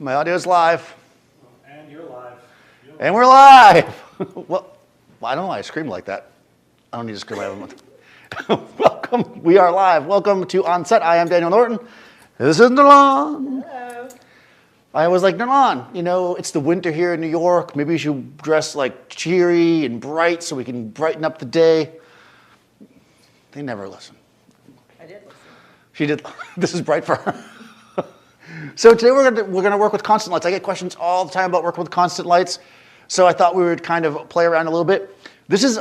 My audio is live. And you're live. And we're live. Well, I don't know why I scream like that. I don't need to scream like Welcome. We are live. Welcome to OnSet. I am Daniel Norton. This is Nolan. Hello. I was like, Nolan, you know, it's the winter here in New York. Maybe you should dress like cheery and bright so we can brighten up the day. They never listen. I did listen. She did. This is bright for her. So today we're going to work with constant lights. I get questions all the time about working with constant lights. So I thought we would kind of play around a little bit. This is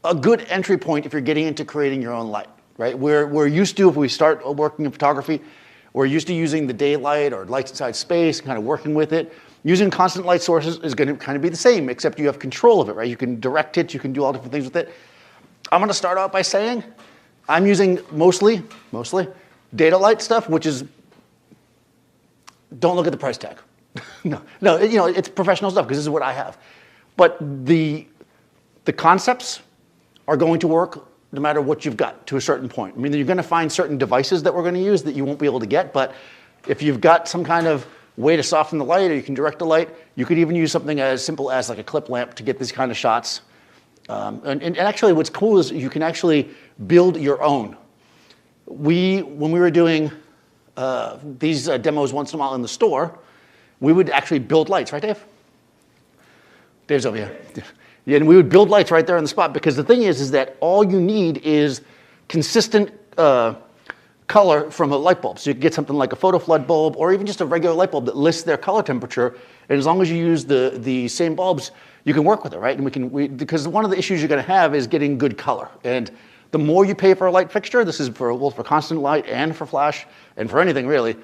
a good entry point if you're getting into creating your own light, right? We're used to, if we start working in photography, we're used to using the daylight or lights inside space, kind of working with it. Using constant light sources is going to kind of be the same, except you have control of it, right? You can direct it, you can do all different things with it. I'm going to start out by saying I'm using mostly Dedolight stuff, which is, don't look at the price tag. No, you know, it's professional stuff because this is what I have. But the concepts are going to work no matter what you've got to a certain point. I mean, you're going to find certain devices that we're going to use that you won't be able to get, but if you've got some kind of way to soften the light or you can direct the light, you could even use something as simple as like a clip lamp to get these kind of shots. And actually what's cool is you can actually build your own. When we were doing these demos once in a while in the store, we would actually build lights, right, Dave? Dave's over here. Yeah, and we would build lights right there on the spot because the thing is that all you need is consistent color from a light bulb. So you can get something like a photo flood bulb or even just a regular light bulb that lists their color temperature. And as long as you use the same bulbs, you can work with it, right? And because one of the issues you're going to have is getting good color. And the more you pay for a light fixture, this is for both for constant light and for flash and for anything really,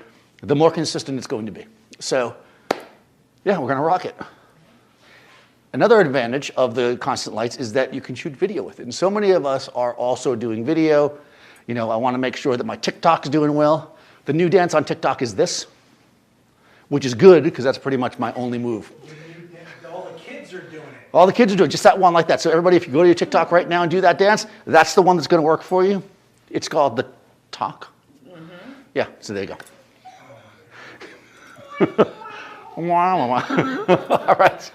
the more consistent it's going to be. So yeah, we're going to rock it. Another advantage of the constant lights is that you can shoot video with it. And so many of us are also doing video. You know, I want to make sure that my TikTok's doing well. The new dance on TikTok is this, which is good because that's pretty much my only move. All the kids are doing it. All the kids are doing it, just that one like that. So everybody, if you go to your TikTok right now and do that dance, that's the one that's going to work for you. It's called the talk. Mm-hmm. Yeah, so there you go. All right.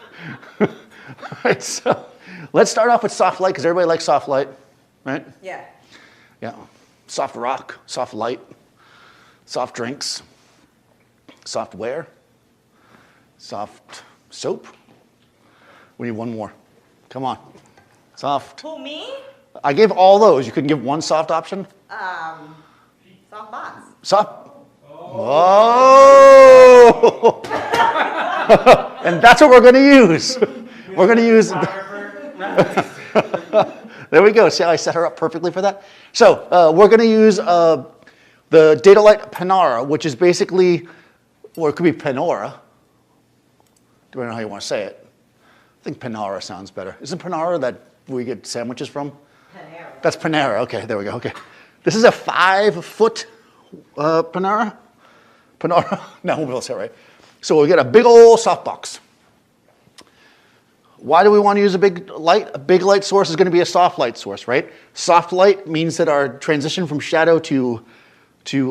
All right, so let's start off with soft light because everybody likes soft light, right? Yeah. Yeah. Soft rock, soft light, soft drinks, soft wear, soft soap. We need one more. Come on. Soft. Who, me? I gave all those. You couldn't give one soft option? Soft box. Soft. Oh. And that's what we're going to use. We're going to use. There we go. See how I set her up perfectly for that? So we're going to use the Dedolight Panaura, which is basically, or it could be Panaura. Depending on how you want to say it. I think Panaura sounds better. Isn't Panaura that we get sandwiches from? Panaura. That's Panaura. Okay, there we go. Okay. This is a 5-foot Panaura. Panaura. No, we'll say it right. So we'll get a big old softbox. Why do we want to use a big light? A big light source is going to be a soft light source, right? Soft light means that our transition from shadow to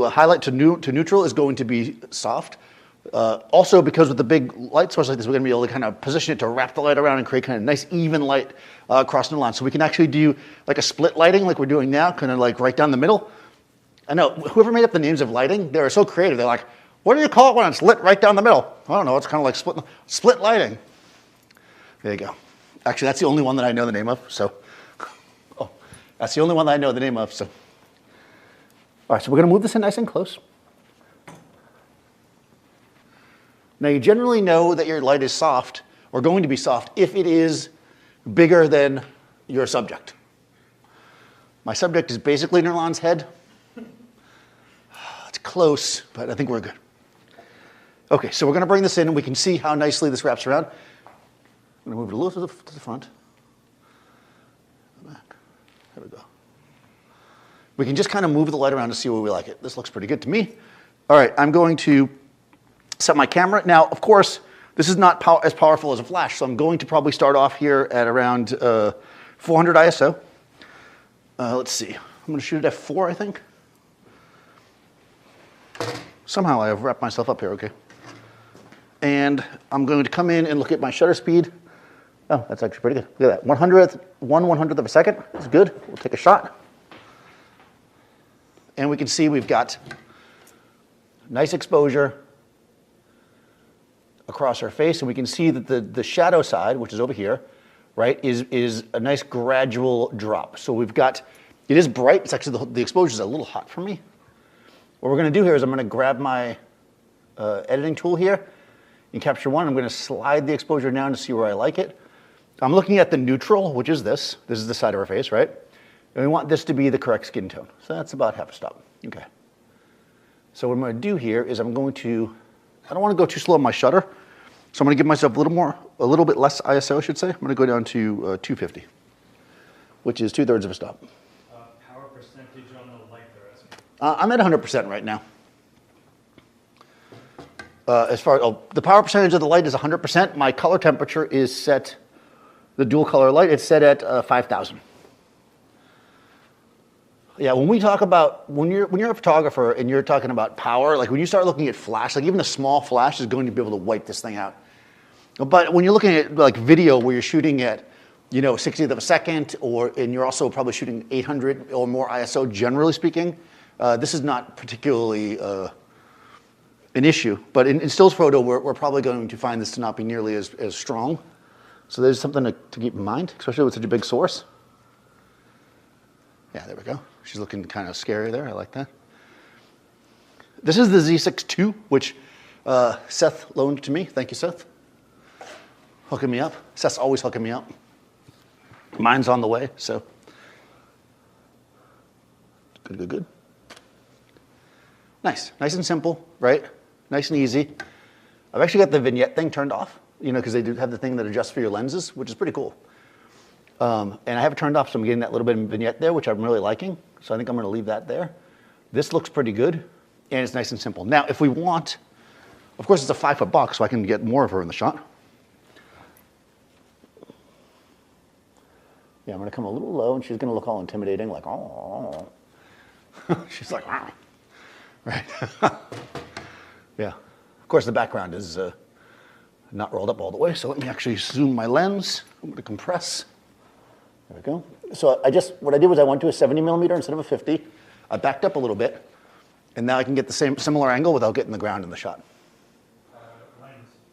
highlight to neutral is going to be soft. Also, because with the big light source like this, we're going to be able to kind of position it to wrap the light around and create kind of nice even light across the line. So we can actually do like a split lighting like we're doing now, kind of like right down the middle. I know, whoever made up the names of lighting, they're so creative. They're like, what do you call it when it's lit right down the middle? I don't know, it's kind of like split lighting. There you go. Actually, that's the only one that I know the name of, so. Oh, that's the only one that I know the name of, so. All right, so we're going to move this in nice and close. Now, you generally know that your light is soft, or going to be soft, if it is bigger than your subject. My subject is basically Nolan's head. It's close, but I think we're good. Okay, so we're going to bring this in, and we can see how nicely this wraps around. I'm going to move it a little to the front. Back. There we go. We can just kind of move the light around to see where we like it. This looks pretty good to me. All right, I'm going to set my camera. Now, of course, this is not as powerful as a flash, so I'm going to probably start off here at around 400 ISO. Let's see. I'm going to shoot it at 4, I think. Somehow I have wrapped myself up here, okay. And I'm going to come in and look at my shutter speed. Oh, that's actually pretty good. Look at that, 1/100th of a second. That's good. We'll take a shot. And we can see we've got nice exposure across our face, and we can see that the shadow side, which is over here, right, is a nice gradual drop. So we've got, it is bright. It's actually, the exposure is a little hot for me. What we're going to do here is I'm going to grab my editing tool here in Capture One. I'm going to slide the exposure down to see where I like it. I'm looking at the neutral, which is this. This is the side of our face, right? And we want this to be the correct skin tone. So that's about half a stop. Okay. So what I'm going to do here is I'm going to, I don't want to go too slow on my shutter. So I'm going to give myself a little bit less ISO, I should say. I'm going to go down to 250, which is 2/3 of a stop. Power percentage on the light they're asking. I'm at 100% right now. As far as, the power percentage of the light is 100%. My color temperature is set, the dual color light, it's set at 5,000. Yeah, when we talk about, when you're a photographer and you're talking about power, like when you start looking at flash, like even a small flash is going to be able to wipe this thing out. But when you're looking at like video where you're shooting at, 60th of a second, and you're also probably shooting 800 or more ISO, generally speaking, this is not particularly an issue. But in stills photo, we're probably going to find this to not be nearly as strong. So there's something to keep in mind, especially with such a big source. Yeah, there we go. She's looking kind of scary there. I like that. This is the Z6 II, which Seth loaned to me. Thank you, Seth. Hooking me up. Seth's always hooking me up. Mine's on the way, so. Good. Nice and simple, right? Nice and easy. I've actually got the vignette thing turned off, because they do have the thing that adjusts for your lenses, which is pretty cool. And I have it turned off, so I'm getting that little bit of vignette there, which I'm really liking. So I think I'm going to leave that there. This looks pretty good, and it's nice and simple. Now, if we want, of course, it's a 5-foot box, so I can get more of her in the shot. Yeah, I'm going to come a little low, and she's going to look all intimidating, like, oh. She's like, oh. Right. Yeah. Of course, the background is not rolled up all the way, so let me actually zoom my lens. I'm going to compress. There we go. So what I did was I went to a 70mm instead of a 50. I backed up a little bit, and now I can get the similar angle without getting the ground in the shot.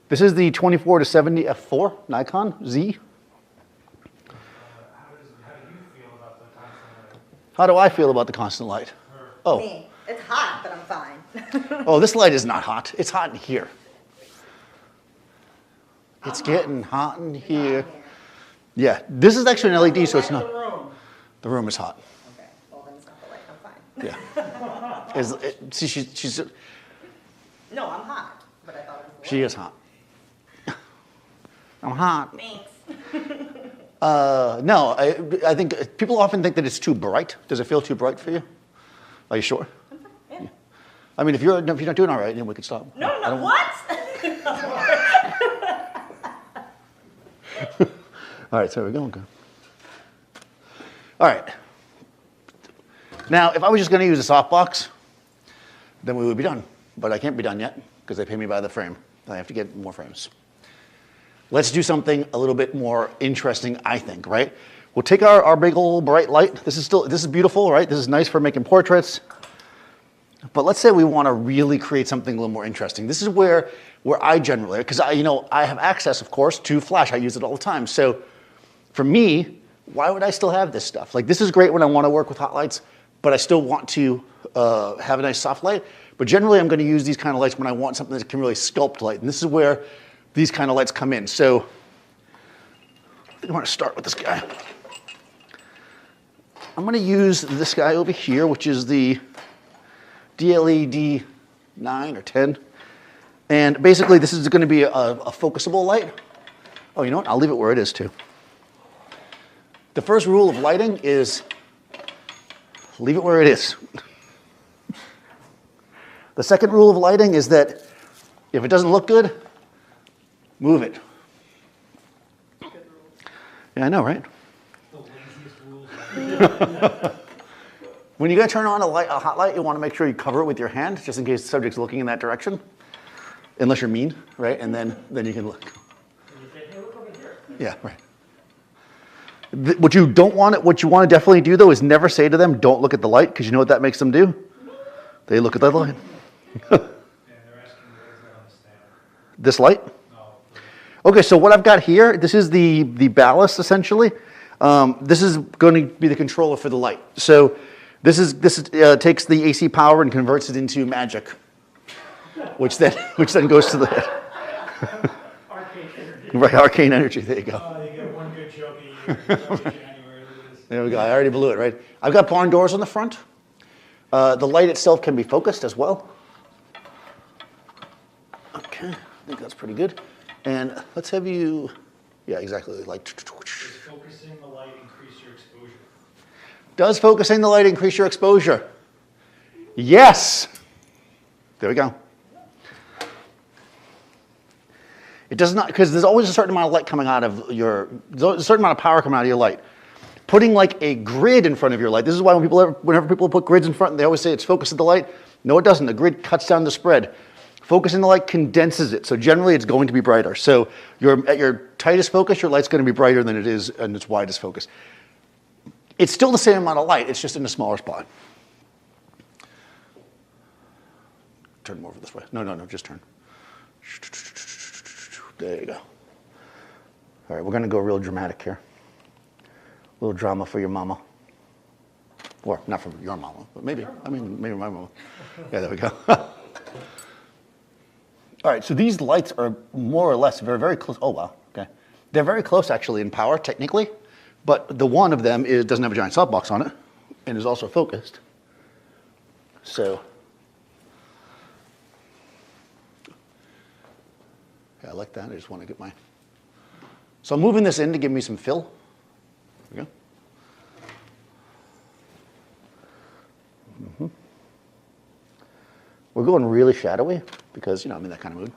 This is the 24-70 f4 Nikon Z. How do I feel about the constant light? Oh. Me. It's hot, but I'm fine. Oh, this light is not hot. It's hot in here. It's getting hot in here. Yeah, this is actually an LED, so it's not. The room is hot. Okay, well then it's not the light, I'm fine. Yeah. See, she's. No, I'm hot, but I thought it was the light. She is hot. I'm hot. Thanks. No, I think people often think that it's too bright. Does it feel too bright for you? Are you sure? Yeah. I mean, if you're not doing all right, then we could stop. No, what? All right, so we're going. Okay. All right. Now, if I was just going to use a softbox, then we would be done. But I can't be done yet because they pay me by the frame. I have to get more frames. Let's do something a little bit more interesting, I think, right? We'll take our big old bright light. This is beautiful, right? This is nice for making portraits. But let's say we want to really create something a little more interesting. This is where I generally, because I have access, of course, to flash. I use it all the time. So for me, why would I still have this stuff? Like, this is great when I want to work with hot lights, but I still want to have a nice soft light. But generally, I'm going to use these kind of lights when I want something that can really sculpt light. And this is where these kind of lights come in. So I think I want to start with this guy. I'm going to use this guy over here, which is the DLED 9 or 10. And basically, this is going to be a focusable light. Oh, you know what? I'll leave it where it is, too. The first rule of lighting is leave it where it is. The second rule of lighting is that if it doesn't look good, move it. Yeah, I know, right? When you're going to turn on a hot light, you want to make sure you cover it with your hand, just in case the subject's looking in that direction. unless you're mean, right? And then you can look. And you say, hey, look over here. Yeah, right. What you don't want, what you want to definitely do though is never say to them, don't look at the light, because you know what that makes them do? They look at the light. And they're asking, what is that on the stand? This light? No. Okay, so what I've got here, this is the ballast essentially. This is going to be the controller for the light. So this takes the AC power and converts it into magic, which then goes to the head. Arcane energy. Right, arcane energy. There you go. You get one good joke a year. January, There we go. I already blew it, right? I've got barn doors on the front. The light itself can be focused as well. Okay, I think that's pretty good. And let's have you, yeah, exactly, like. Does focusing the light increase your exposure? Does focusing the light increase your exposure? Yes. There we go. It does not, because there's always a certain amount of light coming out of there's a certain amount of power coming out of your light. Putting like a grid in front of your light, this is why whenever people put grids in front, they always say it's focusing the light. No, it doesn't. The grid cuts down the spread. Focusing the light condenses it, so generally it's going to be brighter. So at your tightest focus, your light's going to be brighter than it is in its widest focus. It's still the same amount of light, it's just in a smaller spot. Turn them over this way. No, just turn. There you go. All right, we're going to go real dramatic here. A little drama for your mama. Or not for your mama, but maybe my mama. Yeah, there we go. All right, so these lights are more or less very close. Oh, wow, okay. They're very close, actually, in power, technically. But the one of them doesn't have a giant softbox on it and is also focused. So, yeah, I like that. I just want to get my... So I'm moving this in to give me some fill. There we go. We're going really shadowy because, I'm in that kind of mood.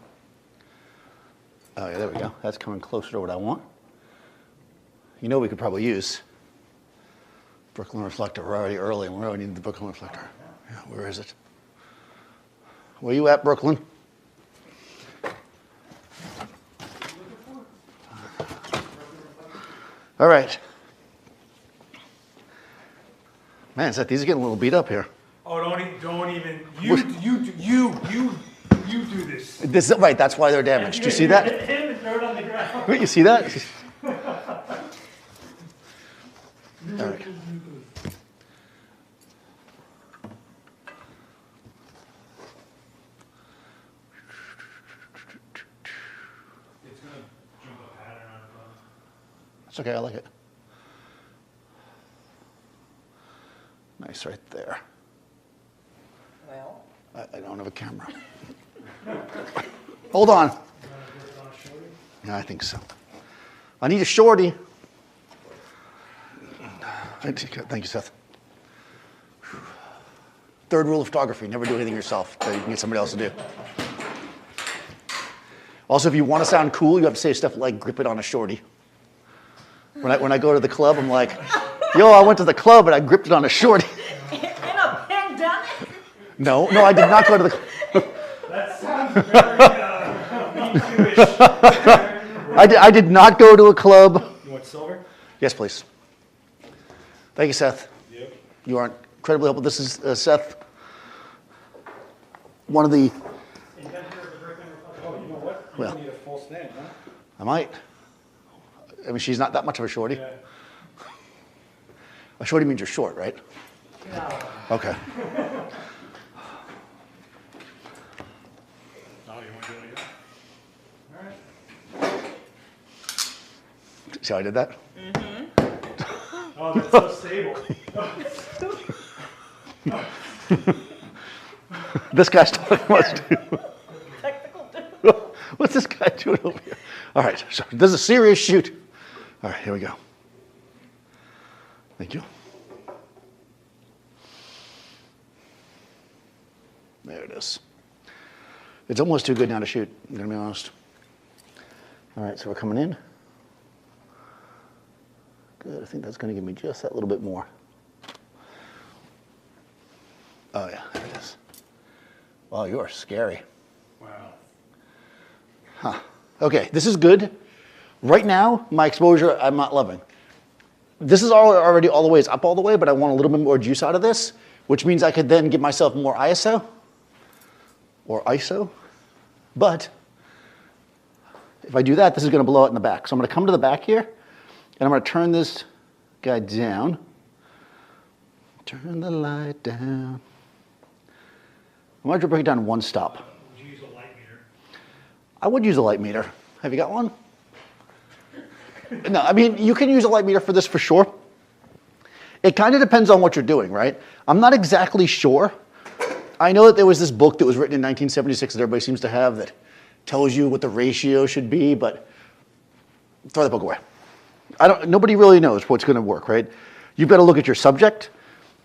Oh, yeah, there we go. That's coming closer to what I want. We could probably use Brooklyn reflector. We're already early and we already need the Brooklyn reflector. Yeah, where is it? Where you at, Brooklyn? All right. Man, these are getting a little beat up here. Oh, don't even. You do this. Right, that's why they're damaged. Do you see that? Hit him and throw it on the ground. You see that? All right. It's going to jump a pattern on it. That's okay, I like it. Nice right there. Well, I don't have a camera. Hold on. Yeah, I think so. I need a shorty. Thank you, Seth. Third rule of photography, never do anything yourself that you can get somebody else to do. Also, if you want to sound cool, you have to say stuff like grip it on a shorty. When I go to the club, I'm like, yo, I went to the club and I gripped it on a shorty. in a pandemic? No, I did not go to the club. That sounds very Me Too-ish. I did not go to a club. You want silver? Yes, please. Thank you, Seth. Yep. You are incredibly helpful. This is Seth, one of the... Inventor of the Brooklyn reflector. Oh, you know what? Well. Need a full stand, huh? I might. I mean, she's not that much of a shorty. Yeah. A shorty means you're short, right? No. Okay. Oh, you want to do it again? All right. See how I did that? Oh, that's so stable. This guy's talking about too. Technical difficulty. What's this guy doing over here? All right, so this is a serious shoot. All right, here we go. Thank you. There it is. It's almost too good now to shoot, I'm going to be honest. All right, so we're coming in. Good, I think that's going to give me just that little bit more. Oh yeah, there it is. Wow, you are scary. Wow. Okay, this is good. Right now, my exposure, I'm not loving. This is already all the way, it's up all the way, but I want a little bit more juice out of this, which means I could then give myself more ISO, or ISO. But if I do that, this is gonna blow out in the back. So I'm gonna come to the back here, and I'm gonna turn this guy down. Turn the light down. I'm gonna break it down one stop. Would you use a light meter? I would use a light meter. Have you got one? No, I mean, you can use a light meter for this for sure. It kind of depends on what you're doing, right? I'm not exactly sure. I know that there was this book that was written in 1976 that everybody seems to have that tells you what the ratio should be, but throw that book away. Nobody really knows what's going to work, right? You've got to look at your subject.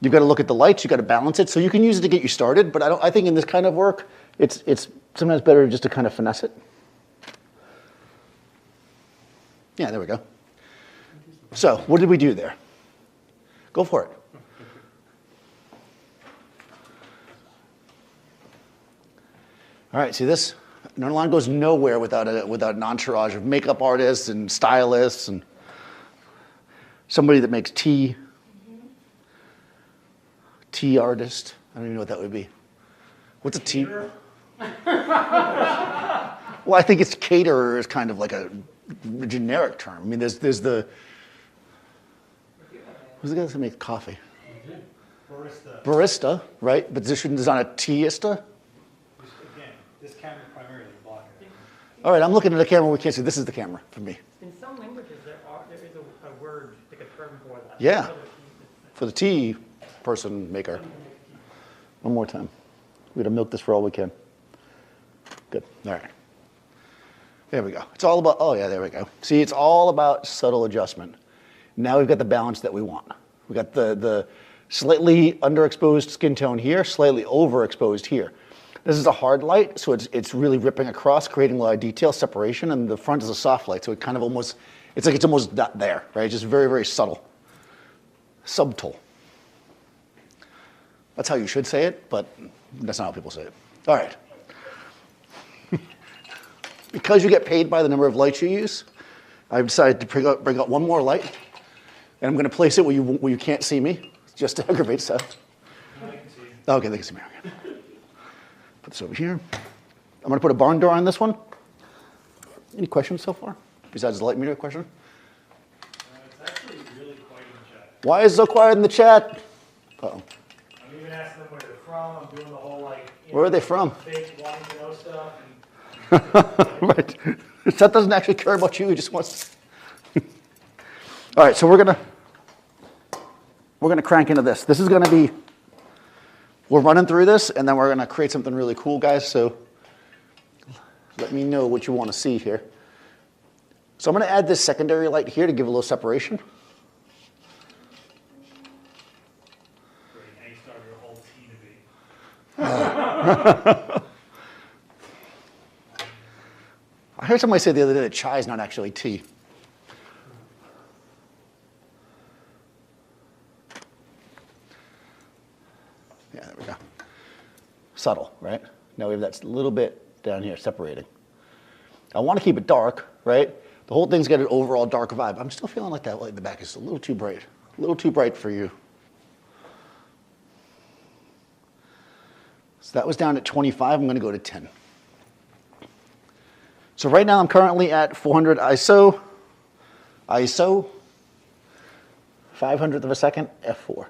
You've got to look at the lights. You've got to balance it. So you can use it to get you started, but I think in this kind of work, it's sometimes better just to kind of finesse it. Yeah, there we go. So what did we do there? Go for it. All right, see this? Line goes nowhere without an entourage of makeup artists and stylists and somebody that makes tea. Tea artist. I don't even know what that would be. What's a tea? Well, I think it's caterer is kind of like a generic term. I mean, there's the, who's the guy that makes coffee? Barista. Barista, right? But there's not a teaista? Again, this camera primarily is blocking it. All right, I'm looking at a camera we can't see. This is the camera for me. In some languages, there is a word, like a term for that. Yeah, for the tea person maker. One more time. We're gonna milk this for all we can. Good, all right. There we go. It's all about, oh yeah, there we go. See, it's all about subtle adjustment. Now we've got the balance that we want. We got the slightly underexposed skin tone here, slightly overexposed here. This is a hard light, so it's really ripping across, creating a lot of detail, separation, and the front is a soft light, so it kind of almost, it's like it's almost not there, right? Just very, very subtle. Subtle. That's how you should say it, but that's not how people say it. All right. Because you get paid by the number of lights you use, I've decided to bring out one more light, and I'm going to place it where you can't see me, just to aggravate Seth. No, I can see. Okay, they can see me. Okay. Put this over here. I'm going to put a barn door on this one. Any questions so far, besides the light meter question? It's actually really quiet in the chat. Why is it so quiet in the chat? Uh-oh. I'm even asking them where they're from. I'm doing the whole like. Where are they from? Fake wanting to know stuff. Right. Seth doesn't actually care about you. He just wants to. All right, so we're gonna crank into this. This is gonna be. We're running through this, and then we're gonna create something really cool, guys. So let me know what you want to see here. So I'm gonna add this secondary light here to give a little separation. Great, now you started your whole tea debate. I heard somebody say the other day that chai is not actually tea. Yeah, there we go. Subtle, right? Now we have that little bit down here separating. I want to keep it dark, right? The whole thing's got an overall dark vibe. I'm still feeling like that light in the back is a little too bright. A little too bright for you. So that was down at 25. I'm going to go to 10. So right now I'm currently at 400 ISO, 500th of a second, f4.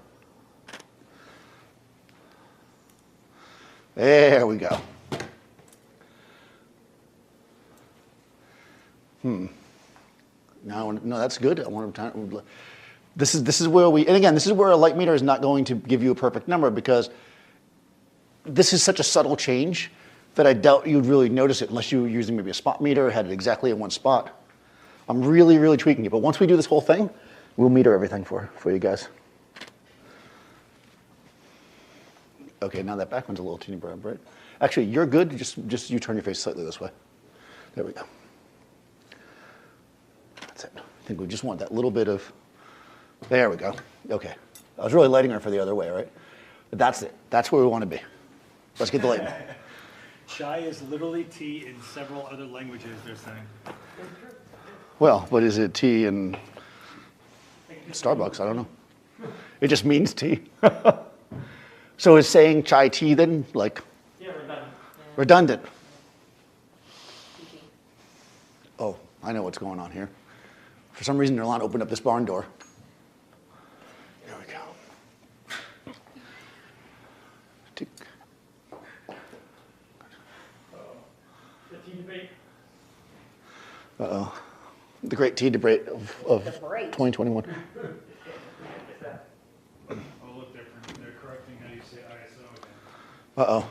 There we go. No, that's good. I want to. This is where we, and again, this is where a light meter is not going to give you a perfect number because this is such a subtle change that I doubt you'd really notice it unless you were using maybe a spot meter, had it exactly in one spot. I'm really, really tweaking it. But once we do this whole thing, we'll meter everything for you guys. Okay, now that back one's a little teeny bright, right? Actually, you're good. Just you turn your face slightly this way. There we go. That's it. I think we just want that little bit of, there we go. Okay. I was really lighting her for the other way, right? But that's it. That's where we want to be. Let's get the light. Chai is literally tea in several other languages, they're saying. Well, but is it tea in Starbucks? I don't know. It just means tea. So is saying chai tea then like Yeah, we're done. redundant? Oh, I know what's going on here. For some reason, Nerlon opened up this barn door. Here we go. Tick. The tea debate. Uh-oh. The great tea debate of Debate. 2021. Is that? Oh, look, they're correcting how you say ISO again. Uh-oh.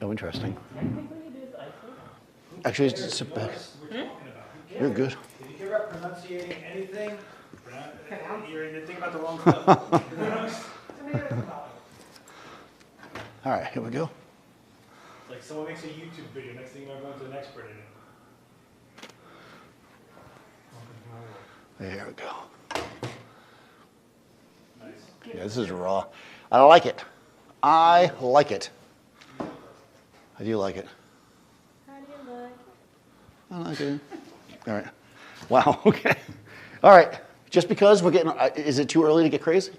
Oh, interesting. Technically, it is ISO. Actually, just sit back. We're talking about. You're good. Did you hear about pronunciating anything? You're thinking about the wrong stuff. All right, here we go. Like someone makes a YouTube video, next thing you know, everyone's an expert in it. There we go. Nice. Yeah, this is raw. I like it. I like it. I do like it. How do you look? I like it. All right. Wow, okay. All right. Just because we're getting, is it too early to get crazy?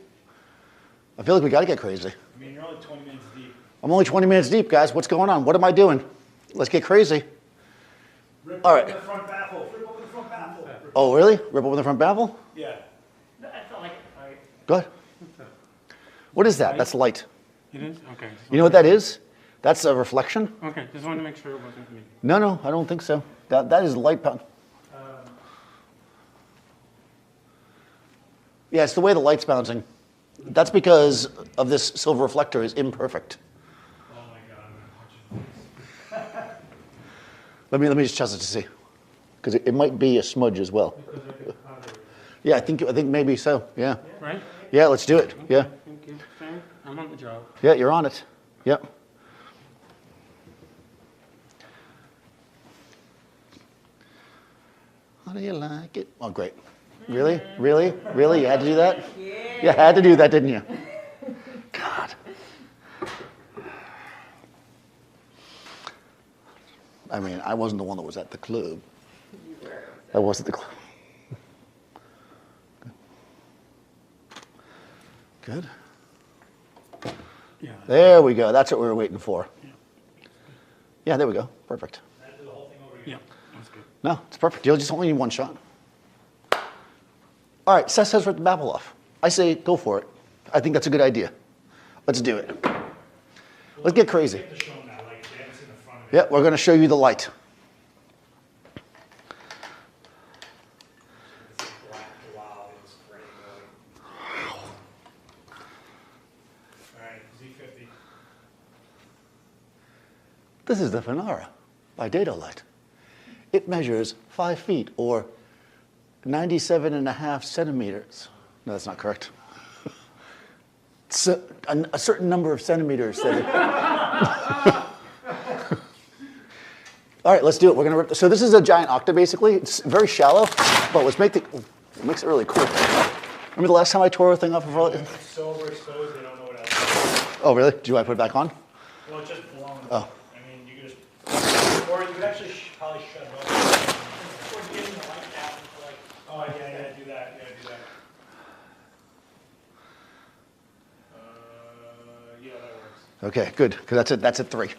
I feel like we got to get crazy. I mean, you're only 20 minutes deep. I'm only 20 minutes deep, guys. What's going on? What am I doing? Let's get crazy. Rip All open right. the front baffle. Rip open the front baffle. Oh, really? Rip open the front baffle? Yeah. No, I felt like it. All right. Go ahead. What is that? That's light. It is? Okay. You know what that is? That's a reflection? Okay, just wanted to make sure it wasn't me. No, I don't think so. That is light. Yeah, it's the way the light's bouncing. That's because of this silver reflector is imperfect. Oh my God, I'm gonna punch you. Let me just test it to see, because it might be a smudge as well. Because of the powder. Yeah, I think maybe so. Yeah, Right? yeah. Let's do it. Yeah, Thank you. Thank- I'm on the job. yeah. You're on it. Yep. How do you like it? Oh, great. Really? Really? Really? You had to do that? Yeah. You had to do that, didn't you? God. I mean, I wasn't the one that was at the club. I was at the club. Good. Yeah. There we go. That's what we were waiting for. Yeah, there we go. Perfect. Can I do the whole thing over Yeah, again? that's good. No, it's perfect. You'll just only need one shot. All right, Seth says rip the baffle off. I say go for it. I think that's a good idea. Let's do it. Let's get crazy. You have to show them that light. They haven't seen the front of it. Yeah, we're going to show you the light. It's like black. Wow, it's great. All right, Z50. This is the Panaura by Dedolight. It measures 5 feet or 97.5 centimeters. No, that's not correct. It's a certain number of centimeters. All right, let's do it. We're gonna rip. So this is a giant octa, basically. It's very shallow, but it makes it really cool. Remember the last time I tore a thing off of? It's so overexposed, they don't know what else. Oh, really? Do I put it back on? Well, it's just blown. Oh. I mean, you could just, or you could actually probably shut it off. Or getting the light down to like. Oh, yeah, do that. Yeah, do that. Yeah, that works. Okay, good, because that's a 3.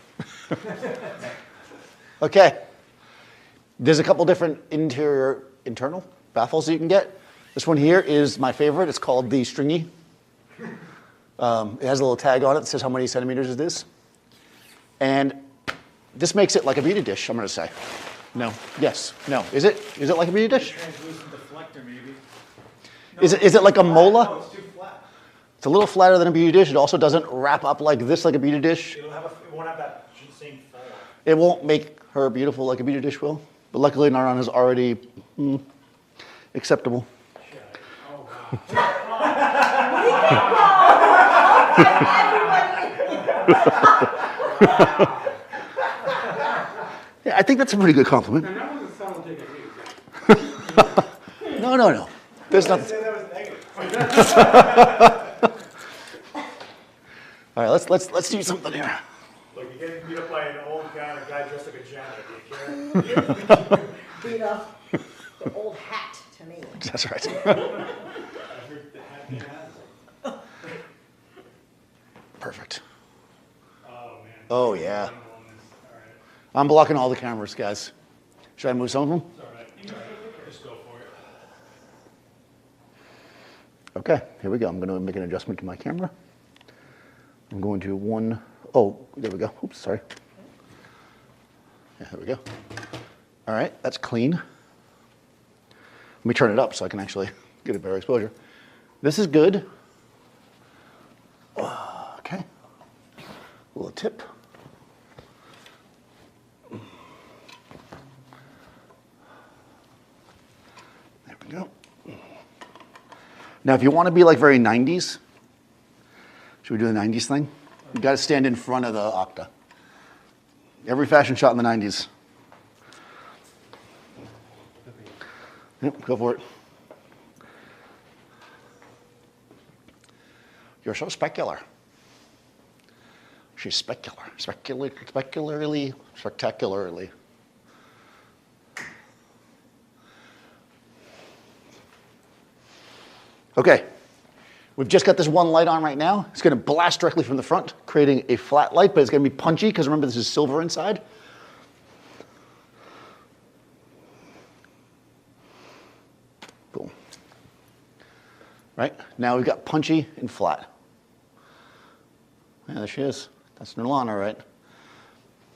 Okay. There's a couple different internal baffles that you can get. This one here is my favorite. It's called the Stringy. It has a little tag on it that says how many centimeters it is. And this makes it like a beauty dish, I'm going to say. No. Yes. No. Is it? Is it like a beauty dish? Translucent deflector, maybe. Is it like a No, mola? it's too flat. It's a little flatter than a beauty dish. It also doesn't wrap up like this like a beauty dish. It won't have that same fall. It won't make her beautiful like a beauty dish will. But luckily, Naran is already acceptable. Oh, wow. Yeah, I think that's a pretty good compliment. And that was a solid dig at you. No. There's I nothing. say that was negative. All right, let's do something here. Look, you're getting beat up by guy dressed like a janitor. Do you care? Beat up the old hat to me. That's right. I heard the hat they had. Perfect. Oh, man. Oh, yeah. All right. I'm blocking all the cameras, guys. Should I move some of them? It's all right. You can just go for it. Okay, here we go. I'm going to make an adjustment to my camera. I'm going to oh, there we go. Oops, sorry. Yeah, there we go. All right, that's clean. Let me turn it up so I can actually get a better exposure. This is good. Okay. A little tip. There we go. Now, if you want to be like very 90s, should we do the 90s thing? You got to stand in front of the Octa. Every fashion shot in the 90s. Yep, go for it. You're so specular. She's specular. Spectacularly. Okay, we've just got this one light on right now. It's going to blast directly from the front, creating a flat light, but it's going to be punchy because remember this is silver inside. Boom. Right, now we've got punchy and flat. Yeah, there she is. That's Nirlana, right?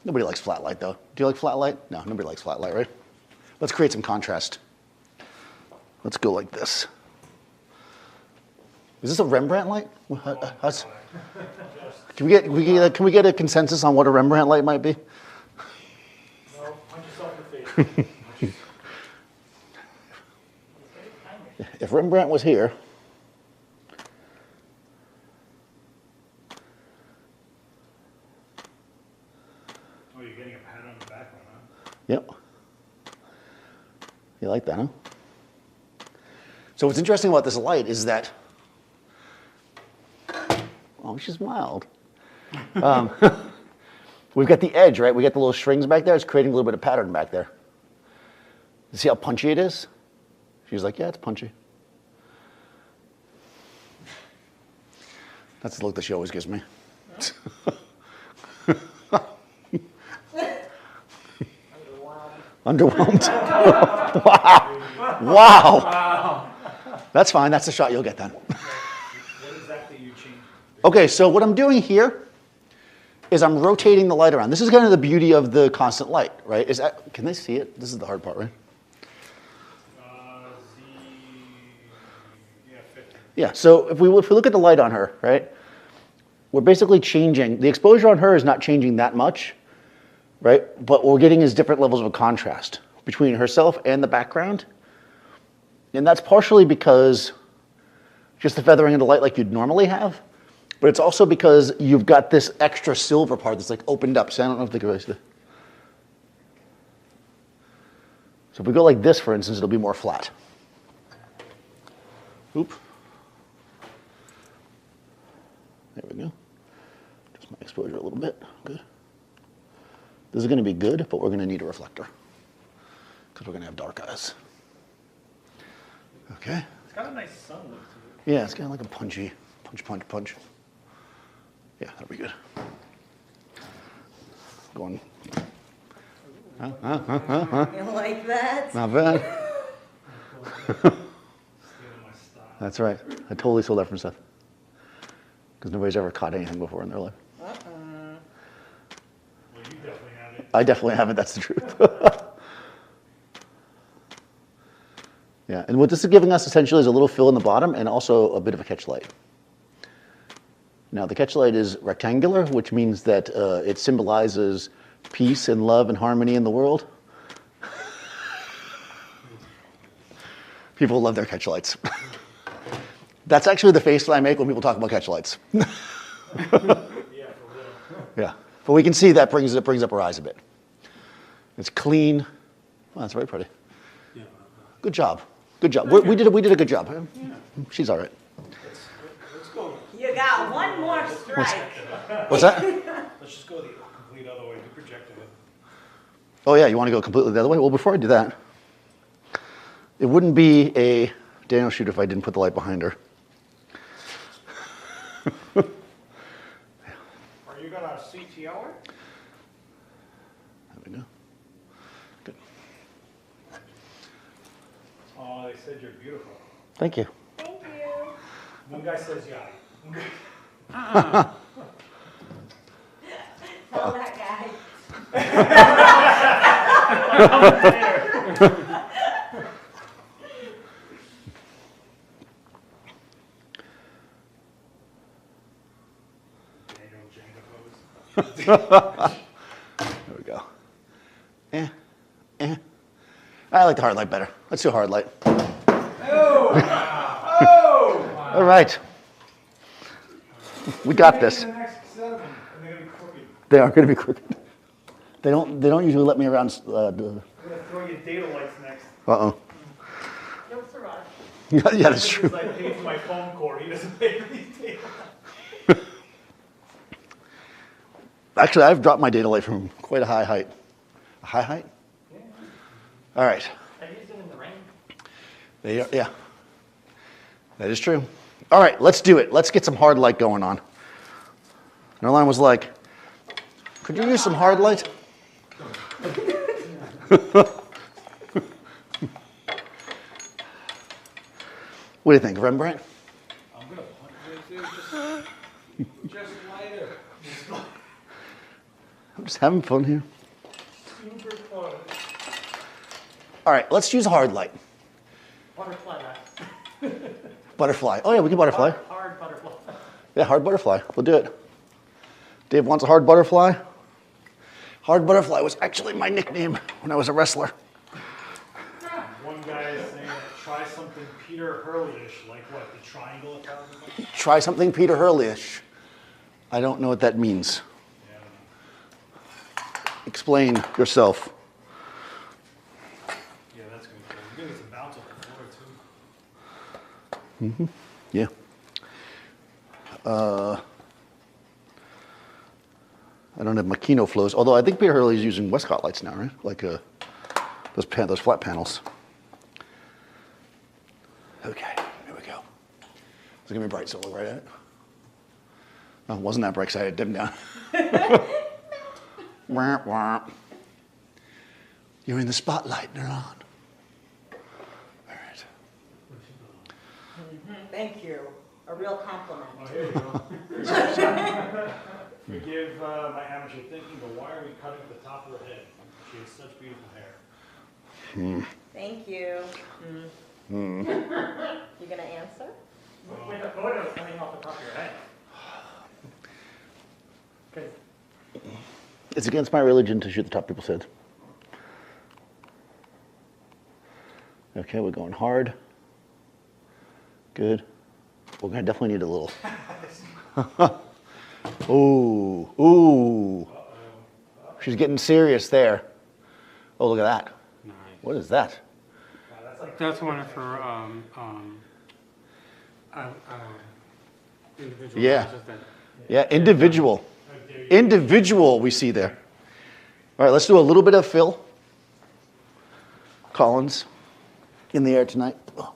Nobody likes flat light though. Do you like flat light? No, nobody likes flat light, right? Let's create some contrast. Let's go like this. Is this a Rembrandt light? Can we get a consensus on what a Rembrandt light might be? No, punch yourself in the face. If Rembrandt was here, Oh, you're getting a pattern on the background, huh? yep. You like that, huh? So what's interesting about this light is that, oh, she smiled. We've got the edge, right? We got the little strings back there. It's creating a little bit of pattern back there. You see how punchy it is? She's like, yeah, it's punchy. That's the look that she always gives me. Underwhelmed. Wow. Wow. That's fine. That's the shot you'll get then. What exactly you changed? Okay, so what I'm doing here is I'm rotating the light around. This is kind of the beauty of the constant light, right? Can they see it? This is the hard part, right? Yeah, 50. Yeah, so if we look at the light on her, right, we're basically changing. The exposure on her is not changing that much, right? But what we're getting is different levels of contrast between herself and the background. And that's partially because just the feathering of the light like you'd normally have, but it's also because you've got this extra silver part that's like opened up. So I don't know if they can really see. So if we go like this, for instance, it'll be more flat. Oop. There we go. Just my exposure a little bit. Good. This is going to be good, but we're going to need a reflector because we're going to have dark eyes. Okay. It's got a nice sun look to it. Yeah, it's kind of like a punchy, punch. Yeah, that'll be good. Going. You like that? Not bad. Stealing my style. That's right. I totally stole that from Seth. Because nobody's ever caught anything before in their life. Well, you definitely have it. I definitely haven't, that's the truth. Yeah, and what this is giving us essentially is a little fill in the bottom and also a bit of a catch light. Now the catch light is rectangular, which means that it symbolizes peace and love and harmony in the world. People love their catch lights. That's actually the face that I make when people talk about catch lights. Yeah, for real. Yeah, but we can see that brings up her eyes a bit. It's clean. Well, that's very pretty. Yeah. Good job. Good job. We did a good job. Yeah. She's all right. Let's go. You got one more strike. What's that? Let's just go the complete other way. We projected it. Oh yeah, you want to go completely the other way? Well, before I do that, it wouldn't be a Daniel shoot if I didn't put the light behind her. Are you gonna CTO it? There we go. Good. Oh, they said you're beautiful. Thank you. Thank you. One guy says yeah. Tell that guy. Daniel Jenga pose. There we go. I like the hard light better. Let's do hard light. All right. We got this. The next 7, and they're gonna be crooked. They are going to be crooked. They don't usually let me around. I'm gonna throw you data lights next. Uh-oh. You'll survive. Yeah, that's true. I paid for my phone cord. He doesn't pay for these data lights. Actually, I've dropped my data light from quite a high height. A high height? Yeah. All right. I used it in the rain. They are, yeah. That is true. All right, let's do it. Let's get some hard light going on. Caroline was like, could you use some hard light? What do you think, Rembrandt? I'm gonna punch you right there. Just lighter. I'm just having fun here. Super fun. All right, let's use hard light. Butterfly that. Butterfly. Oh yeah, we can butterfly. Hard butterfly. Yeah, hard butterfly. We'll do it. Dave wants a hard butterfly. Hard butterfly was actually my nickname when I was a wrestler. One guy is saying that try something Peter Hurley-ish, like what, the triangle of thousand? Try something Peter Hurley-ish. I don't know what that means. Yeah, Explain yourself. yeah, that's gonna be cool. You're gonna get some bounce off the floor too. Yeah. I don't have Makino flows, although I think Peter Hurley is using Westcott lights now, right? Like those flat panels. Okay, here we go. It's gonna be bright, so look right at it. Oh, it wasn't that bright, 'cause I had it dimmed down. Wah, wah. You're in the spotlight, they're on. All right. Thank you. A real compliment. Oh, here you go. Forgive my amateur thinking, but why are we cutting at the top of her head? She has such beautiful hair. Thank you. You gonna answer? With a photo coming off the top of your head. 'Cause It's against my religion to shoot the top of people's heads. Okay, we're going hard. Good. We're gonna definitely need a little. Ooh, ooh. She's getting serious there. Oh, look at that. Nice. What is that? Wow, that's like That's one for individual. Yeah. houses that- Yeah, individual. how dare you. Individual we see there. All right, let's do a little bit of Phil Collins in the air tonight. Oh.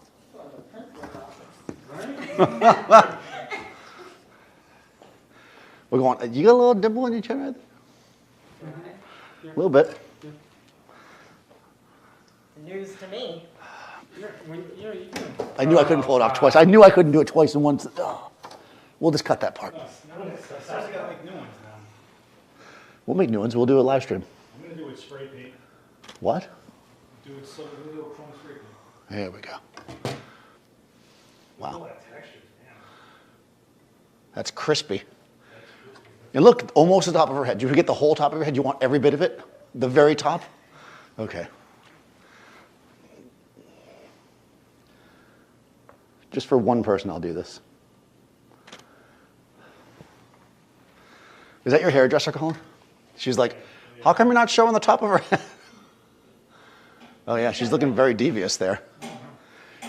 We're going, you got a little dimple in your chin right there? A little bit. News to me. You can. I knew I couldn't pull it off twice. I knew I couldn't do it twice in one. Oh. We'll just cut that part. Seriously, gotta make new ones now. We'll make new ones. We'll do a live stream. I'm gonna do it spray paint. What? Do it so we're gonna do a chrome spray paint. There we go. Look at Wow, all that texture, man. that's crispy. And look, almost the top of her head. Do you get the whole top of her head? You want every bit of it? The very top? Okay. Just for one person, I'll do this. Is that your hairdresser, Colin? She's like, how come you're not showing the top of her head? Oh yeah, she's looking very devious there.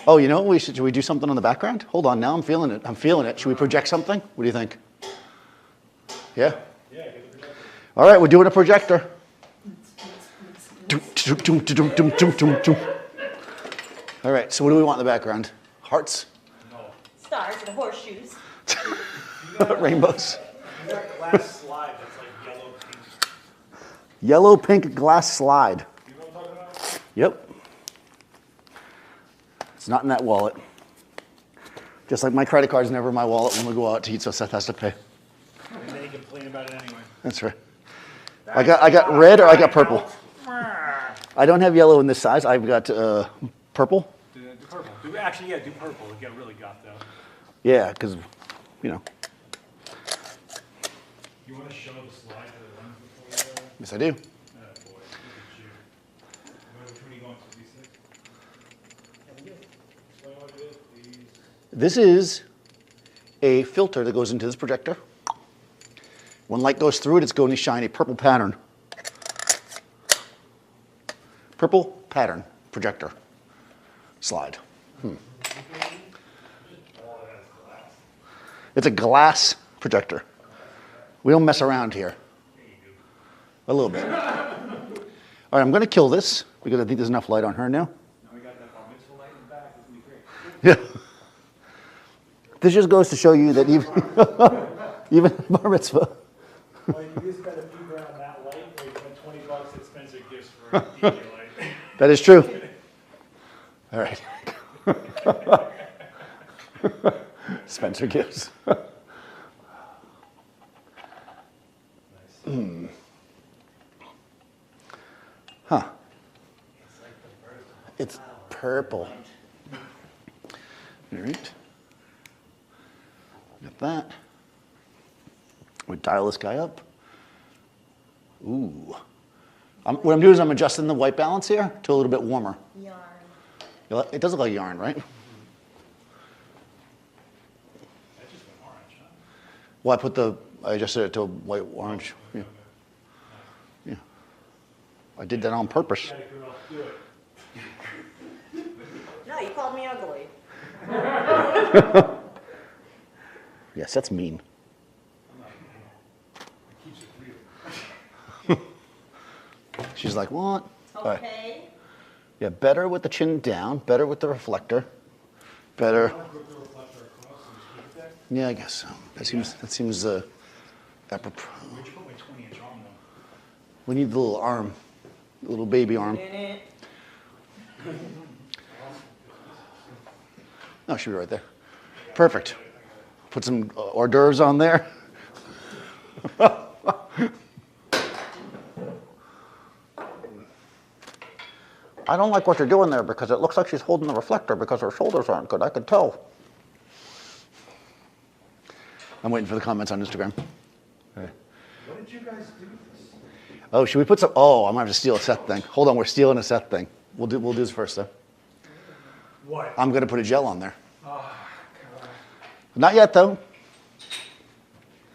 Oh, you know, should we do something on the background? Hold on, now I'm feeling it. I'm feeling it. Should we project something? What do you think? Yeah? Yeah, get the projector. All right, we're doing a projector. All right, so what do we want in the background? Hearts? Stars and horseshoes. Rainbows? You got glass slide that's like yellow pink. Yellow pink glass slide. You know what I'm talking about? Yep. It's not in that wallet. Just like my credit card's never in my wallet when we go out to eat, so Seth has to pay. And then you complain about it anyway. That's right. I got red or I got purple. I don't have yellow in this size. I've got purple. Do purple. Actually, yeah, do purple. It get really got though. Yeah, because, you know. You want to show the slide to the lens before you Yes, I do. boy, look at you. Which one are you going to, D6? Explain what it is, please. This is a filter that goes into this projector. When light goes through it, it's going to shine a purple pattern. Purple pattern projector slide. It's a glass projector. We don't mess around here. A little bit. All right, I'm going to kill this because I think there's enough light on her now. Now we got that bar mitzvah light in the back. It's going to be great. Yeah. This just goes to show you that even bar mitzvah. Well, you just spend a few grand on that light, or you spend $20 at Spencer Gifts for a DJ light. That is true. All right. Spencer Gibbs. Huh. It's purple. All right. Got that. We dial this guy up. Ooh. What I'm doing is I'm adjusting the white balance here to a little bit warmer. Yarn. It does look like yarn, right? That just went orange, huh? Well, I adjusted it to white orange. Yeah. Yeah. I did that on purpose. Gotta girl, do it. No, you called me ugly. Yes, that's mean. It keeps it real. She's like, what? All right. Okay. Yeah, better with the chin down, better with the reflector, better. Rip the reflector across and just keep it there. Yeah, I guess so. That seems apropos. Where'd you put my 20-inch arm though? We need the little arm, the little baby arm. Minute. Oh, should be right there. Perfect. Put some hors d'oeuvres on there. I don't like what you're doing there because it looks like she's holding the reflector because her shoulders aren't good. I could tell. I'm waiting for the comments on Instagram. Okay. What did you guys do this? Oh, should we put some? Oh, I'm gonna have to steal a Seth thing. Hold on, we're stealing a Seth thing. We'll do this first though. What? I'm gonna put a gel on there. Oh, God. Not yet though.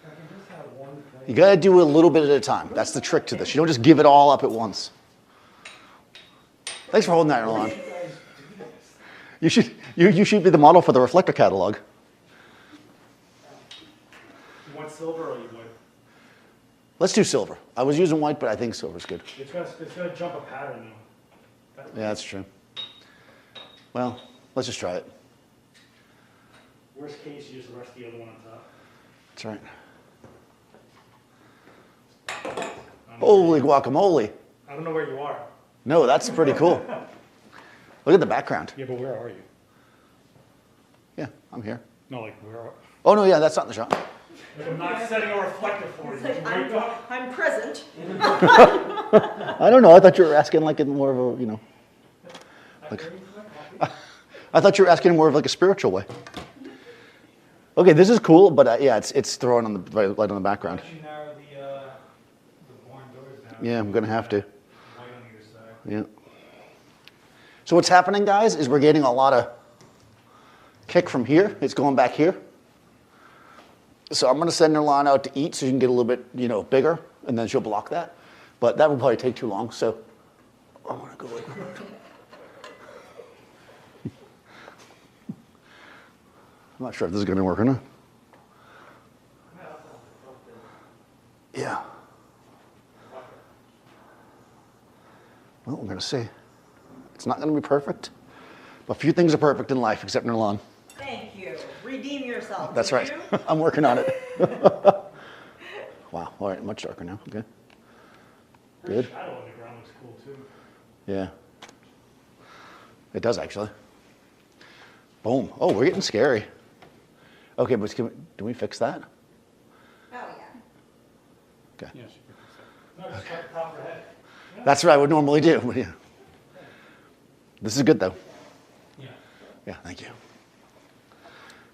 I can just have one thing. You gotta do a little bit at a time. That's the trick to this. You don't just give it all up at once. Thanks for holding that, Erlan. You should be the model for the reflector catalog. You want silver or you would? Let's do silver. I was using white, but I think silver's good. It's gonna jump a pattern though. Yeah, that's true. Well, let's just try it. Worst case, you just rush the other one on top. That's right. Holy guacamole. I don't know where you are. No, that's pretty cool. Look at the background. Yeah, but where are you? Yeah, I'm here. No, like where are Oh, no, yeah, that's not in the shot. like, I'm not setting a reflector for you. Did you wake up? I'm present. I don't know. I thought you were asking like in more of a, like, I thought you were asking in more of like a spiritual way. Okay, this is cool, but yeah, it's throwing on the light on the background. Why don't you narrow the barn doors down? Yeah, I'm gonna have to. Light on either side. Yeah. So what's happening, guys, is we're getting a lot of kick from here. It's going back here. So I'm going to send Erlan out to eat so you can get a little bit, bigger, and then she'll block that. But that will probably take too long, so I'm going to go like I'm not sure if this is going to work or not. Yeah. Well, we're going to see. It's not going to be perfect, but few things are perfect in life except in lawn. Thank you. Redeem yourself. That's did right. you? I'm working on it. Wow. All right. Much darker now. Okay. Good. Shadow on the ground looks cool too. Yeah. It does actually. Boom. Oh, we're getting scary. Okay, but do we fix that? Oh, yeah. Okay. Yes, you can fix that. No, just cut the top of her head. That's what I would normally do. But yeah. This is good though. Yeah. Yeah, thank you.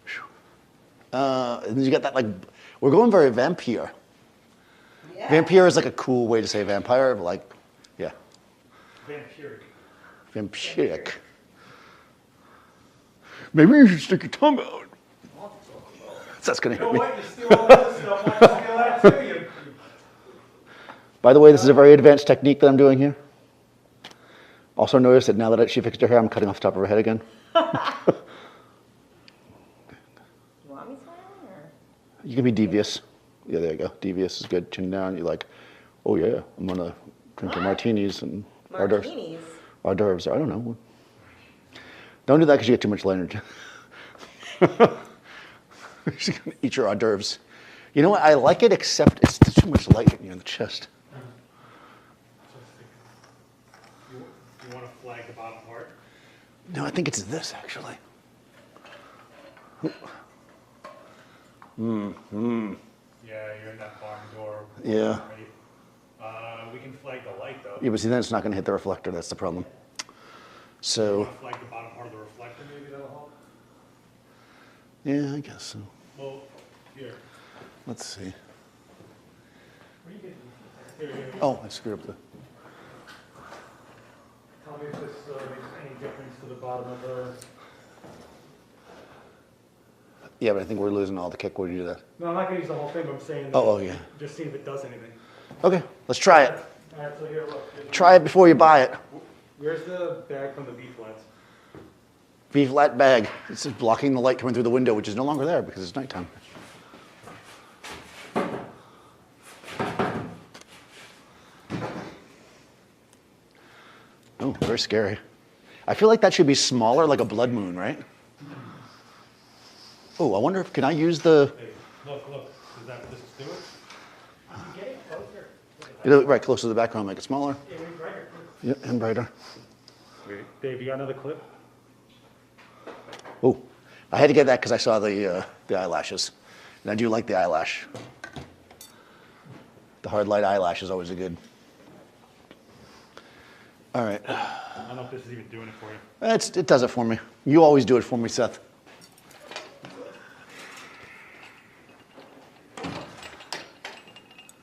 Phew. And then you got that like, we're going very vampire. Yeah. Vampire is like a cool way to say vampire, but like, yeah, Vampiric. vampiric. Maybe you should stick your tongue out. That's gonna You hit know me. what? You steal all this stuff. Why don't you steal that too? You. By the way, this is a very advanced technique that I'm doing here. Also notice that now that she fixed her hair, I'm cutting off the top of her head again. You want me smiling or? You can be devious. Yeah, there you go. Devious is good. Chin down. You're like, oh yeah, I'm gonna drink your martinis and hors d'oeuvres. Martinis. Hors d'oeuvres. I don't know. Don't do that because you get too much light. She's gonna eat your hors d'oeuvres. You know what? I like it, except it's too much light hitting you in the chest. You want to flag the bottom part? No, I think it's this actually. Yeah, you're in that barn door. Yeah. We can flag the light though. Yeah, but see, then it's not going to hit the reflector. That's the problem. You So, want to flag the bottom part of the reflector, maybe that'll help? yeah, I guess so. Well, here. Let's see. Where you getting? Here. Oh, I screwed up the. Tell me if this makes any difference to the bottom of the... Yeah, but I think we're losing all the kick when you do that. No, I'm not gonna use the whole thing, but I'm saying. Oh, yeah. Just see if it does anything. Okay, let's try it. All right, so here, look. Try it before you buy it. Where's the bag from the B-flats? V-flat bag. It's just blocking the light coming through the window, which is no longer there because it's nighttime. Oh, very scary. I feel like that should be smaller, like a blood moon, right? Oh, I wonder if, can I use the, Hey, look, does this do it? Get it closer. right, close to the background, make it smaller? It was brighter. Yeah, and brighter. Wait, Dave, you got another clip? Oh, I had to get that because I saw the eyelashes. And I do like the eyelash. The hard light eyelash is always a good. All right. I don't know if this is even doing it for you. It does it for me. You always do it for me, Seth.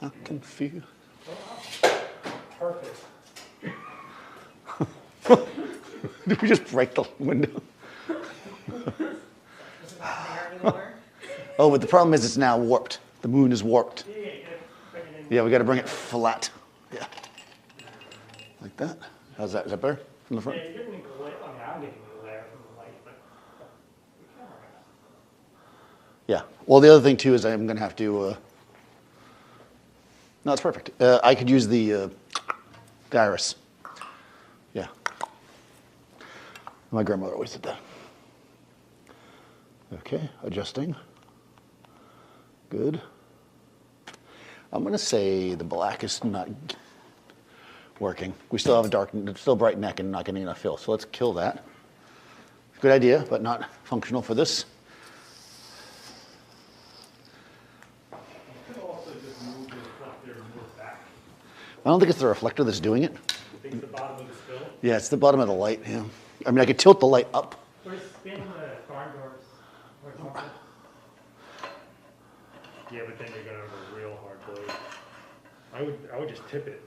I can feel. Perfect. Did we just break the window? Isn't that there anymore? Oh, but the problem is it's now warped. The moon is warped. Yeah, get it, bring it in. Yeah, we got to bring it flat. Yeah. Like that. How's that? Is that better from the front? Yeah, you're getting glare, I mean, I'm getting glare from the light, but the camera. Yeah. Well, the other thing too is I'm going to have to. No, it's perfect. I could use the iris. Yeah. My grandmother always did that. Okay, adjusting. Good. I'm going to say the black is not working. We still have a dark, still bright neck and not getting enough fill. So let's kill that. Good idea, but not functional for this. You could also just move the reflector and move back. I don't think it's the reflector that's doing it. I think it's the bottom of the spill. Yeah, it's the bottom of the light. Yeah. I mean, I could tilt the light up. We're spinning the barn doors. horizontal. Yeah, but then you're gonna have a real hard blade. I would just tip it,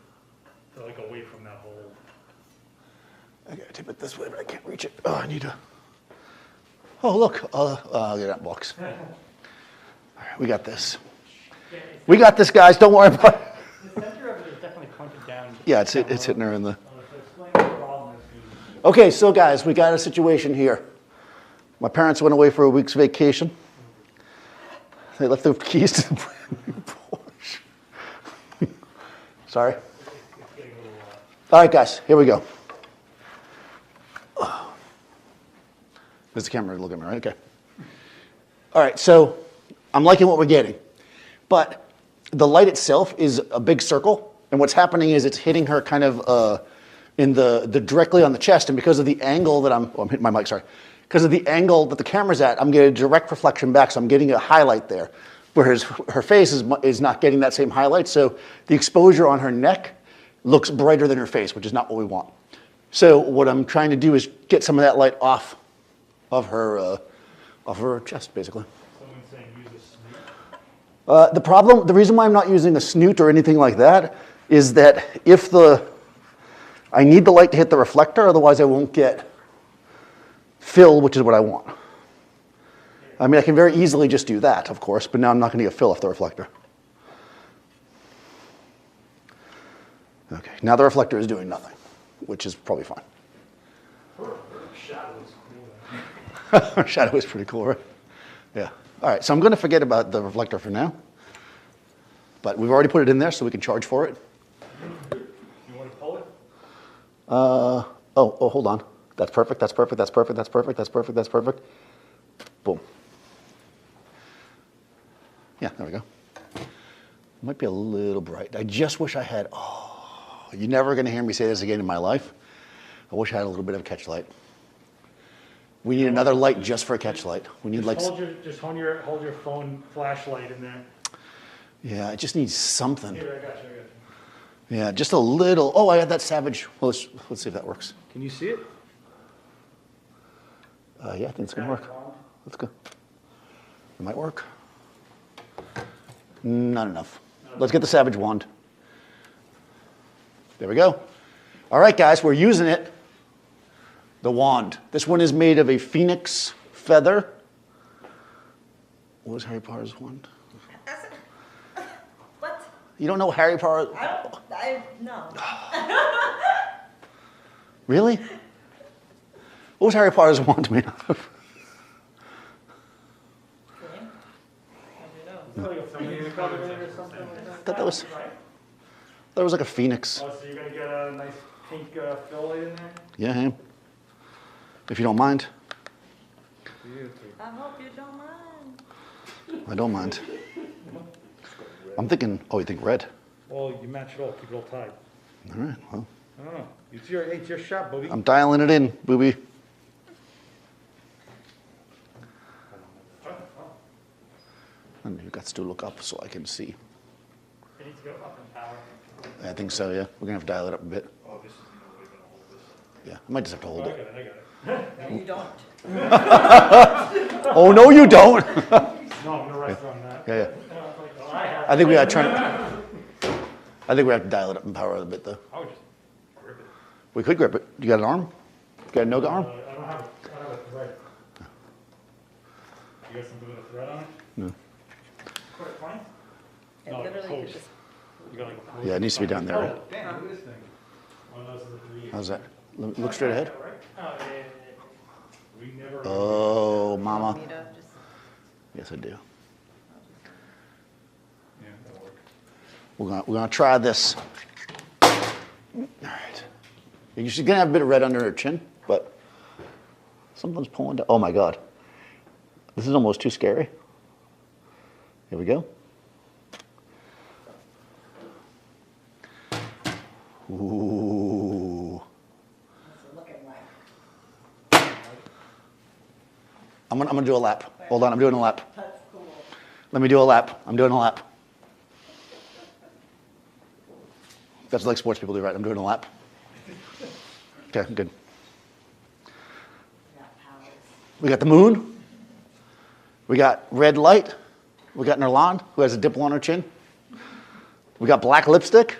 to like away from that hole. I gotta tip it this way, but I can't reach it. Oh, I need to. Oh, look. I'll get that box. All right, we got this. Yeah, We got this, guys. Don't worry about it. the center of it is definitely pointed down. Yeah, it's hitting her in the. So explain what the problem is. Okay, so guys, we got a situation here. My parents went away for a week's vacation. They left their keys to the brand new Porsche. Sorry? It's getting a little All right, guys, here we go. There's the camera looking at me, right? Okay. All right, so I'm liking what we're getting. But the light itself is a big circle, and what's happening is it's hitting her kind of in the directly on the chest, and because of the angle that I'm hitting my mic, sorry. Because of the angle that the camera's at, I'm getting a direct reflection back, so I'm getting a highlight there. Whereas her face is not getting that same highlight, so the exposure on her neck looks brighter than her face, which is not what we want. So what I'm trying to do is get some of that light off of her chest, basically. Someone's saying use a snoot. The reason why I'm not using a snoot or anything like that is that I need the light to hit the reflector, otherwise I won't get fill, which is what I want. I mean, I can very easily just do that, of course, but now I'm not going to get fill off the reflector. Okay, now the reflector is doing nothing, which is probably fine. Her shadow is cool. Her shadow is pretty cool, right? Yeah. All right, so I'm going to forget about the reflector for now. But we've already put it in there, so we can charge for it. You want to pull it? Oh, hold on. That's perfect, that's perfect, that's perfect, that's perfect, that's perfect, that's perfect. Boom. Yeah, there we go. Might be a little bright. I just wish I had, you're never going to hear me say this again in my life. I wish I had a little bit of a catch light. We need another light just for a catch light. We need like... Just hold your phone flashlight in there. Yeah, it just needs something. Here, I got you. Yeah, just a little. Oh, I had that Savage. Well, let's see if that works. Can you see it? Yeah, I think it's going to work. Let's go. It might work. Not enough. Let's get the Savage wand. There we go. All right, guys, we're using it. The wand. This one is made of a phoenix feather. What was Harry Potter's wand? What? You don't know Harry Potter? No. Really? What was Harry Potter's wand made of? Like a phoenix feather in it or something like that? I thought that was like a phoenix. Oh, so you're going to get a nice pink fill light in there? Yeah, I am. If you don't mind. I hope you don't mind. I don't mind. I'm thinking, oh, you think red? Well, you match it all. Keep it all tied. All right, well, I don't know. It's your shot, Bobby. I'm dialing it in, booby. And you got to look up so I can see. It needs to go up in power. I think so, yeah. We're going to have to dial it up a bit. Oh, this is the only way to hold this. Yeah, I might just have to hold I it. got it. No, you don't. Oh, no, you don't. No, I'm going to rest on that. Yeah, yeah. Well, I have. I think we got to I think we have to dial it up in power a bit, though. I would just grip it. We could grip it. You got an arm? You got a no-go arm? I don't have a thread. You got something with a thread on it? No. Put it fine? It No, literally post. could just. You got like a post. Yeah, it needs to be down there, right? Oh, damn, look at this thing. Oh, no, this is a 3. How's that? Look straight ahead. Oh, yeah, yeah, yeah. We never. Oh, mama. Me to just. Yes, I do. Yeah, that'll work. We're gonna try this. All right. She's gonna have a bit of red under her chin, but something's pulling down. Oh my God. This is almost too scary. Here we go. Ooh. What's it looking like? I'm gonna do a lap. Hold on, I'm doing a lap. That's cool. Let me do a lap. I'm doing a lap. That's like sports people do, right? I'm doing a lap. Okay, good. Got powers. We got the moon. We got red light. We got Nerland, who has a dimple on her chin. We got black lipstick.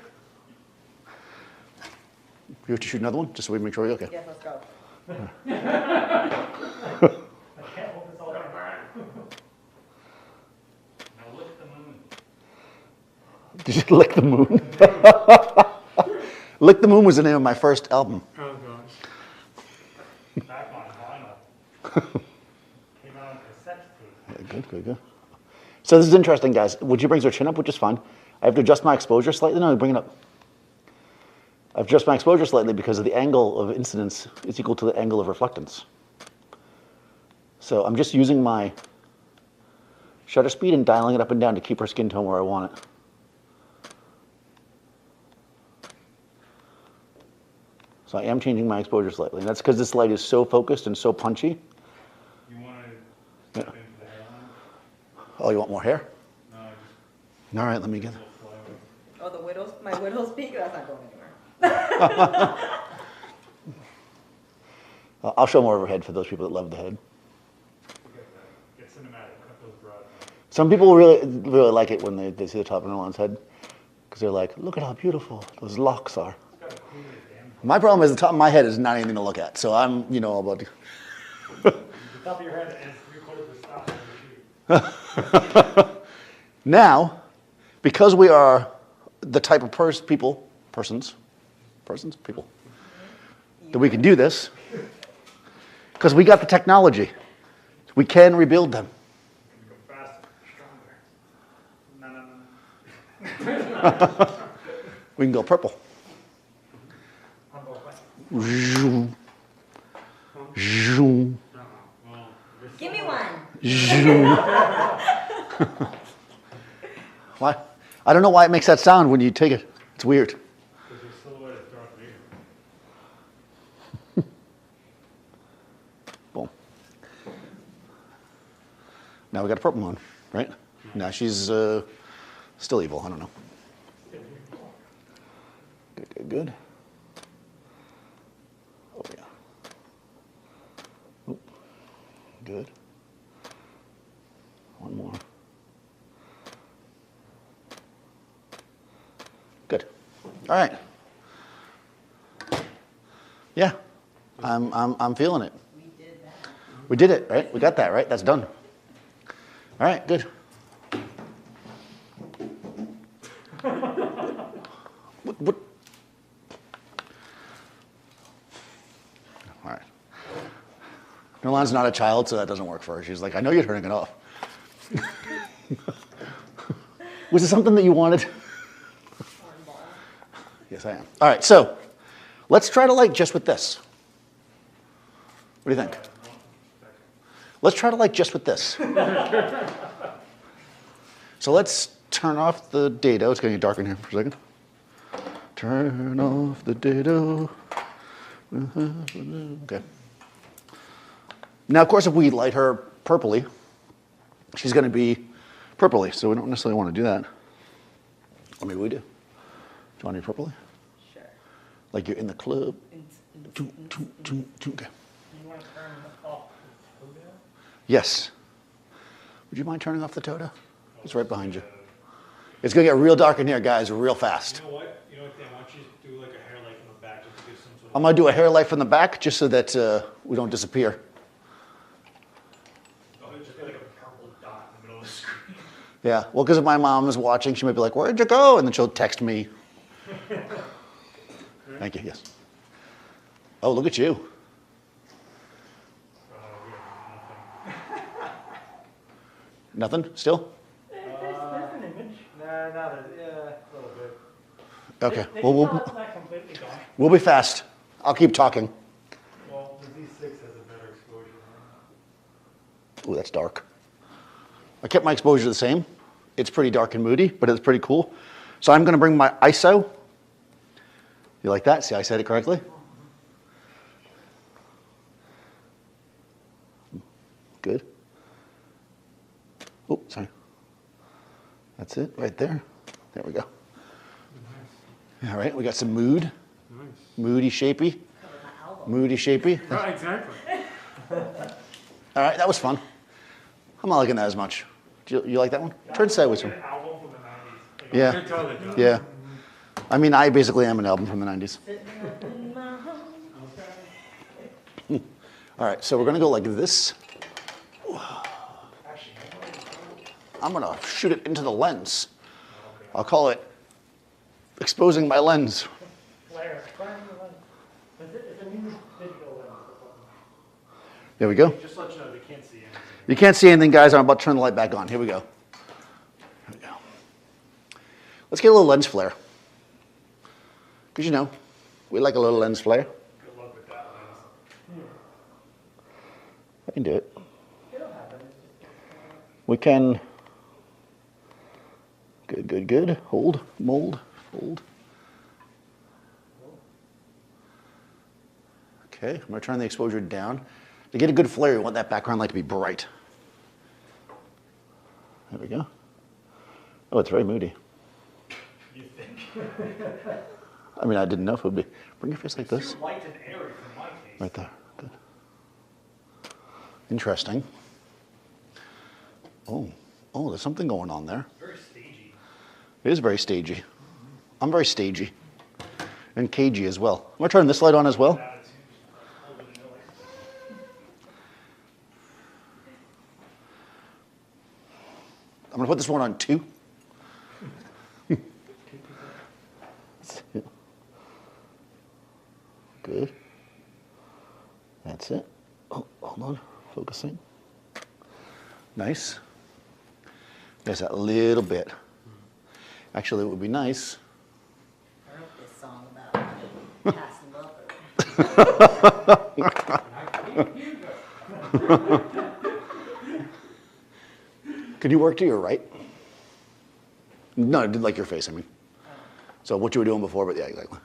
You have to shoot another one, just so we make sure you're okay. Yes, let's go. I can't hold this all down. Now look at the moon. Did you lick the moon? Lick the Moon was the name of my first album. Oh, gosh. Back on vinyl. Came out on cassette tape. Yeah, good, good, good. So this is interesting, guys. Would you bring her chin up, which is fine. I have to adjust my exposure slightly. No, bring it up. I've adjusted my exposure slightly because of the angle of incidence is equal to the angle of reflectance. So I'm just using my shutter speed and dialing it up and down to keep her skin tone where I want it. So I am changing my exposure slightly. And that's because this light is so focused and so punchy. You want to step into the hairline? Oh, you want more hair? No, just All right, let me get a little flyway. Oh, the widow's, my widow's peak, that's not going anywhere. I'll show more of her head for those people that love the head. Forget that. Get cinematic. Cut those brows out. Some people really like it when they see the top of Nolan's head because they're like, look at how beautiful those locks are. It's got a cool damn. My problem is the top of my head is not anything to look at, so I'm, all about The top of your head and 3/4 the style of the shoot. Now, because we are the type of people, that we can do this, because we got the technology, we can rebuild them. Go faster, stronger. No. We can go purple. On both ways. Zoom. Zoom. Well, Give me one. Zoom. Why? I don't know why it makes that sound when you take it. It's weird. because your silhouette is Darth Vader. Boom. Now we got a purple one, right? Now she's still evil. I don't know. Good. Oh, yeah. Oop. Good. One more. Good. All right. Yeah, I'm feeling it. We did that. We did it, right? We got that, right? That's done. All right, good. What? All right. Nolan's not a child, so that doesn't work for her. She's like, I know you're turning it off. Was it something that you wanted? Cornball. Yes, I am. All right, so let's try to light just with this. What do you think? Let's try to light just with this. So let's turn off the dado. It's going to get dark in here for a second. Turn off the dado. Okay. Now, of course, if we light her purpley, she's going to be purpley, so we don't necessarily want to do that. Or maybe we do. Do you want to do purpley? Sure. Like you're in the club. In- Okay. You want to turn off the photo? Yes. Would you mind turning off the Toda? It's right behind you. It's going to get real dark in here, guys, real fast. You know what? You know what, Dan? Why don't you do like a hair light from the back just to give some sort of... I'm going to do a hair light from the back just so that we don't disappear. Oh, just like a purple dot in the middle of the screen. Yeah, well, because if my mom is watching, she might be like, where'd you go? And then she'll text me. Thank you, yes. Oh, look at you. We have Nothing still? There's an image. Nah, not a, yeah, a little bit. Okay, It's well, not completely gone. we'll be fast. I'll keep talking. Well, the Z6 has a better exposure. Ooh, that's dark. I kept my exposure the same. It's pretty dark and moody, but it's pretty cool. So I'm going to bring my ISO. You like that? See, I said it correctly? Good. Oh, sorry. That's it, right there. There we go. All right, we got some mood. Nice. Moody, shapy. Cover my elbow. Moody, shapy. Right, exactly. All right, that was fun. I'm not liking that as much. Do you like that one? Turn sideways. An album from the 90s. Like, Yeah. you can tell that, Yeah. I mean, I basically am an album from the 90s. Sitting up in my home. All right, so we're going to go like this. I'm going to shoot it into the lens. I'll call it exposing my lens. Flare. It's a new digital lens. There we go. Just let you know, they can't see anything. You can't see anything, guys. I'm about to turn the light back on. Here we go. Here we go. Let's get a little lens flare. Because, We like a little lens flare. Good luck with that lens. I can do it. We can. Good, good, good. Hold, mold, fold. Okay, I'm going to turn the exposure down. To get a good flare, you want that background light to be bright. There we go. Oh, it's very moody. You think? I mean, I didn't know if it would be. Bring your face like this. Too light and airy for my taste. Right there. Good. Interesting. Oh, there's something going on there. Very stagey. It is very stagey. I'm very stagey. And cagey as well. I'm going to turn this light on as well. I'm going to put this one on 2. Good. That's it. Oh, hold on. Focusing. Nice. There's that little bit. Actually, it would be nice. I wrote this song about passing love. Could you work to your right? No, I did like your face, I mean. So what you were doing before, but yeah, exactly.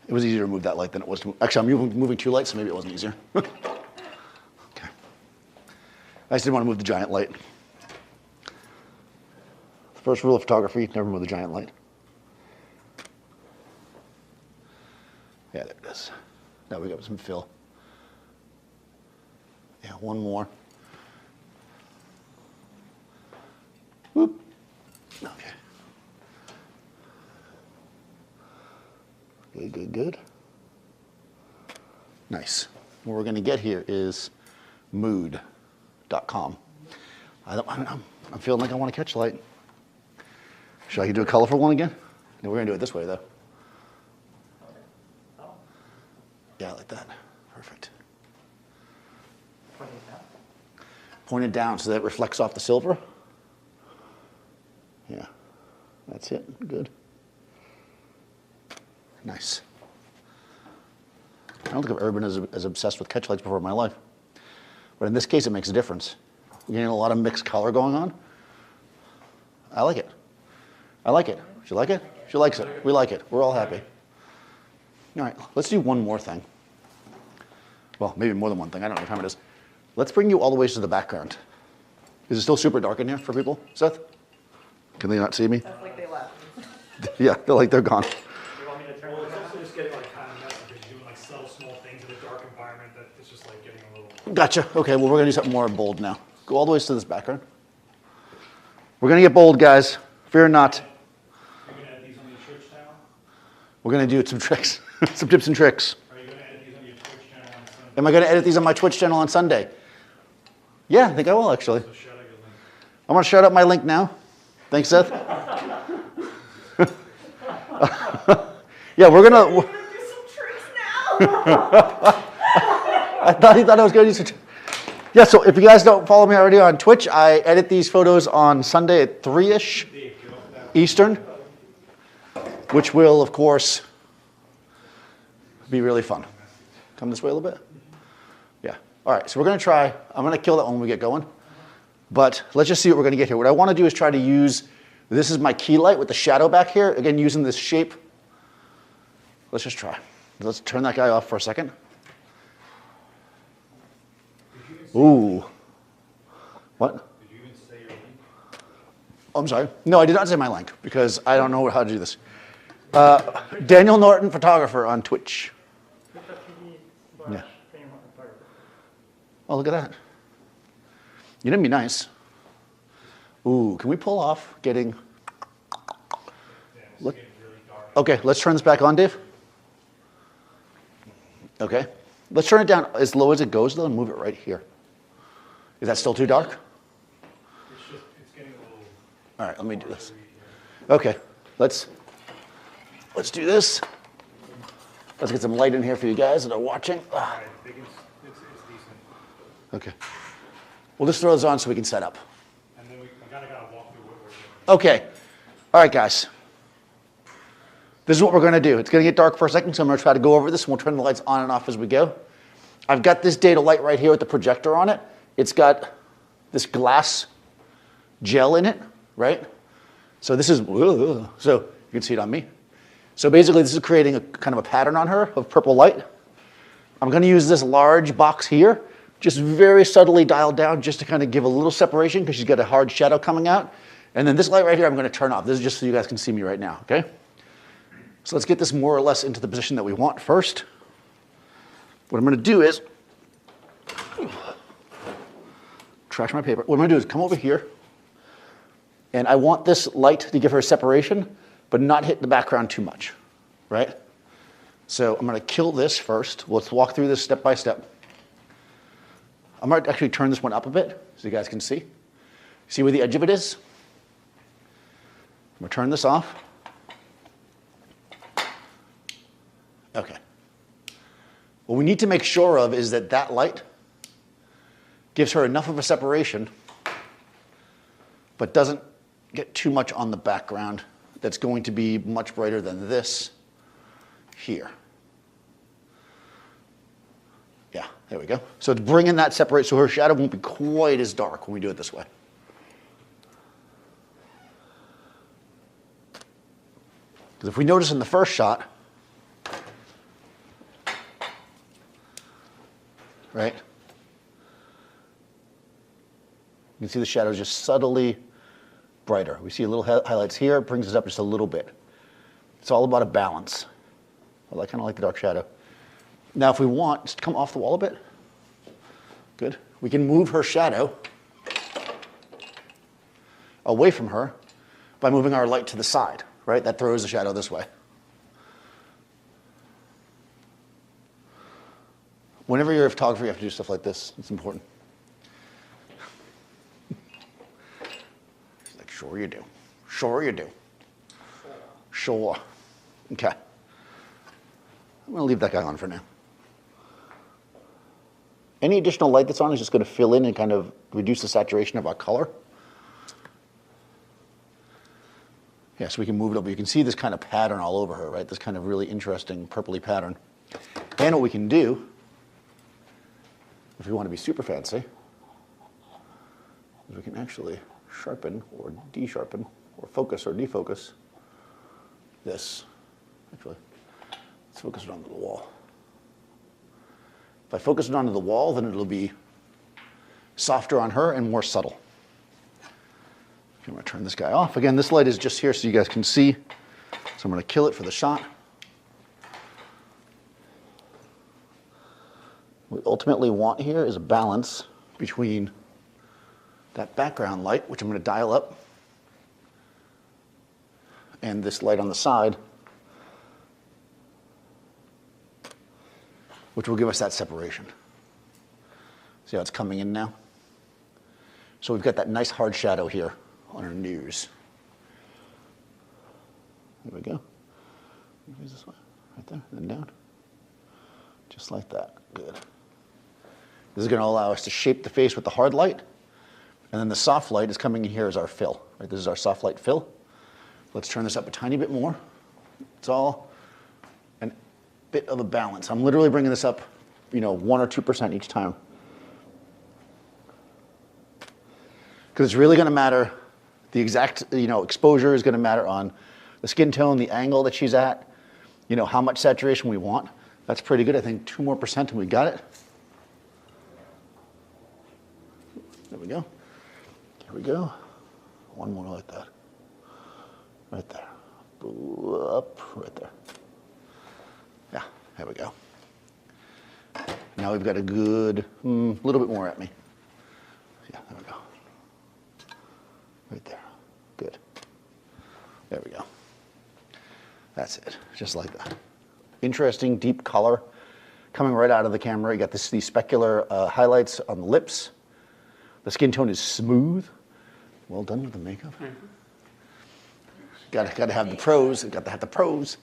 It was easier to move that light than it was to move. Actually, I'm moving 2 lights, so maybe it wasn't easier. Okay. I just didn't want to move the giant light. The first rule of photography, never move the giant light. Yeah, there it is. Now we got some fill. Yeah, one more. Whoop. Okay. Good, good, good. Nice. What we're going to get here is mood.com. I'm feeling like I want to catch light. Should I do a colorful one again? No, we're going to do it this way, though. Yeah, like that. Perfect. Point it down so that it reflects off the silver. Yeah, that's it. Good. Nice. I don't think I've ever been as obsessed with catch lights before in my life. But in this case, it makes a difference. We're getting a lot of mixed color going on. I like it. I like it. She like it? She likes it. We like it. We're all happy. All right, let's do one more thing. Well, maybe more than one thing. I don't know what time it is. Let's bring you all the way to the background. Is it still super dark in here for people, Seth? Can they not see me? That's like they left. Yeah, they're like they're gone. You want me to turn Well, it it's on? also just getting like kind of messy because you're doing like subtle small things in a dark environment that it's just like getting a little. Gotcha. Okay, well, we're going to do something more bold now. Go all the way to this background. We're going to get bold, guys. Fear not. You're going to add these on your Twitch channel? We're going to do some tricks, some tips and tricks. Are you going to edit these on your Twitch channel on Sunday? Am I going to edit these on my Twitch channel on Sunday? Yeah, I think I will, actually. So shout out your link. I'm going to shout out my link now. Thanks, Seth. Yeah, we're going to... You're gonna do some tricks now. I thought he thought I was going to do some... Yeah, so if you guys don't follow me already on Twitch, I edit these photos on Sunday at 3-ish Eastern, which will, of course, be really fun. Come this way a little bit. Yeah. All right, so we're going to try. I'm going to kill that one when we get going. But let's just see what we're going to get here. What I want to do is try to use, this is my key light with the shadow back here. Again, using this shape. Let's just try. Let's turn that guy off for a second. Ooh. What? Did you even say your link? Oh, I'm sorry. No, I did not say my link because I don't know how to do this. Daniel Norton Photographer on Twitch. Yeah. Oh, look at that. You didn't be nice. Ooh, can we pull off getting... Look. Okay, let's turn this back on, Dave. Okay. Let's turn it down as low as it goes, though, and move it right here. Is that still too dark? It's getting a little. All right, let me do this. Okay, let's do this. Let's get some light in here for you guys that are watching. I think it's decent. Okay. We'll just throw this on so we can set up. And then we gotta walk through what we're doing. Okay. All right, guys. This is what we're gonna do. It's gonna get dark for a second, so I'm gonna try to go over this and we'll turn the lights on and off as we go. I've got this Dedolight right here with the projector on it. It's got this glass gel in it, right? So this is, so you can see it on me. So basically this is creating a kind of a pattern on her of purple light. I'm gonna use this large box here, just very subtly dialed down just to kind of give a little separation because she's got a hard shadow coming out. And then this light right here I'm gonna turn off. This is just so you guys can see me right now, okay? So let's get this more or less into the position that we want first. What I'm gonna do is, trash my paper. What I'm gonna do is come over here, and I want this light to give her a separation, but not hit the background too much, right? So I'm gonna kill this first. Let's walk through this step by step. I'm gonna actually turn this one up a bit so you guys can see. See where the edge of it is? I'm gonna turn this off. Okay. What we need to make sure of is that that light gives her enough of a separation, but doesn't get too much on the background that's going to be much brighter than this here. Yeah, there we go. So it's bringing that separate, so her shadow won't be quite as dark when we do it this way. Because if we notice in the first shot, right? You can see the shadows just subtly brighter. We see a little highlights here, it brings us up just a little bit. It's all about a balance. Well, I kind of like the dark shadow. Now if we want, just come off the wall a bit. Good. We can move her shadow away from her by moving our light to the side, right? That throws the shadow this way. Whenever you're a photographer, you have to do stuff like this. It's important. She's like, sure you do. Sure you do. Sure. Okay. I'm going to leave that guy on for now. Any additional light that's on is just going to fill in and kind of reduce the saturation of our color. Yeah, so we can move it over. You can see this kind of pattern all over her, right? This kind of really interesting purpley pattern. And what we can do, if we want to be super fancy, is we can actually sharpen or de-sharpen or focus or defocus this. Actually, let's focus it onto the wall. If I focus it onto the wall, then it'll be softer on her and more subtle. I'm going to turn this guy off. Again, this light is just here so you guys can see. So I'm going to kill it for the shot. What we ultimately want here is a balance between that background light, which I'm going to dial up, and this light on the side, which will give us that separation. See how it's coming in now? So we've got that nice hard shadow here on her nose. There we go. Use this way, right there, and down. Just like that. Good. This is going to allow us to shape the face with the hard light, and then the soft light is coming in here as our fill. Right? This is our soft light fill. Let's turn this up a tiny bit more. It's all a bit of a balance. I'm literally bringing this up, 1 or 2% each time. Because it's really going to matter, the exact, exposure is going to matter on the skin tone, the angle that she's at, how much saturation we want. That's pretty good. I think 2% more and we got it. There we go. Here we go. One more like that. Right there. Up, right there. Yeah, there we go. Now we've got a good, little bit more at me. Yeah, there we go. Right there. Good. There we go. That's it. Just like that. Interesting, deep color coming right out of the camera. You got these specular highlights on the lips. The skin tone is smooth. Well done with the makeup. Got to have the pros. Got to have the pros.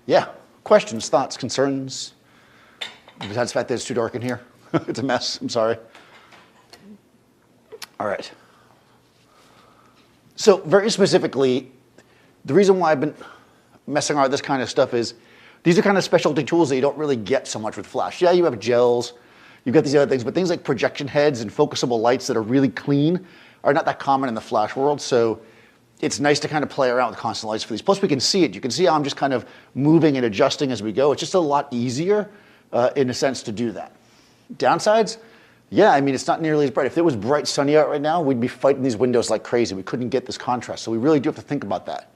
Yeah. Questions, thoughts, concerns? Besides the fact that it's too dark in here. It's a mess. I'm sorry. All right. So very specifically, the reason why I've been messing around with this kind of stuff is, these are kind of specialty tools that you don't really get so much with Flash. Yeah, you have gels, you've got these other things, but things like projection heads and focusable lights that are really clean are not that common in the Flash world, so it's nice to kind of play around with constant lights for these. Plus we can see it. You can see how I'm just kind of moving and adjusting as we go. It's just a lot easier in a sense to do that. Downsides? Yeah, I mean, it's not nearly as bright. If it was bright sunny out right now, we'd be fighting these windows like crazy. We couldn't get this contrast, so we really do have to think about that.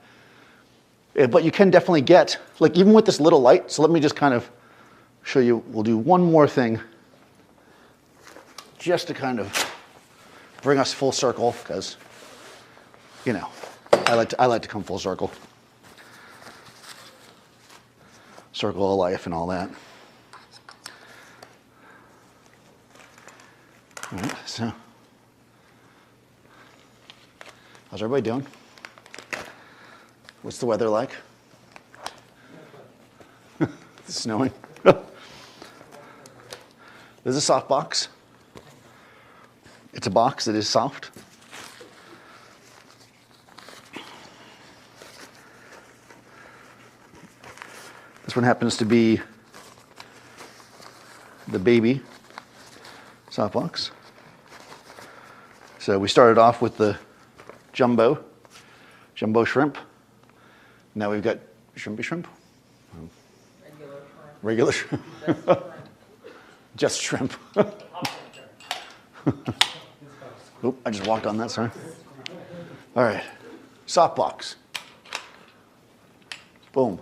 But you can definitely get, like even with this little light, so let me just kind of show you, we'll do one more thing just to kind of bring us full circle, because, you know, I like to come full circle. Circle of life and all that. All right, so how's everybody doing? What's the weather like? It's snowing. This is a soft box. It's a box that is soft. This one happens to be the baby softbox. So we started off with the jumbo shrimp. Now we've got shrimpy shrimp. Regular shrimp. Just shrimp. Oop, I just walked on that, sorry. All right, softbox. Boom.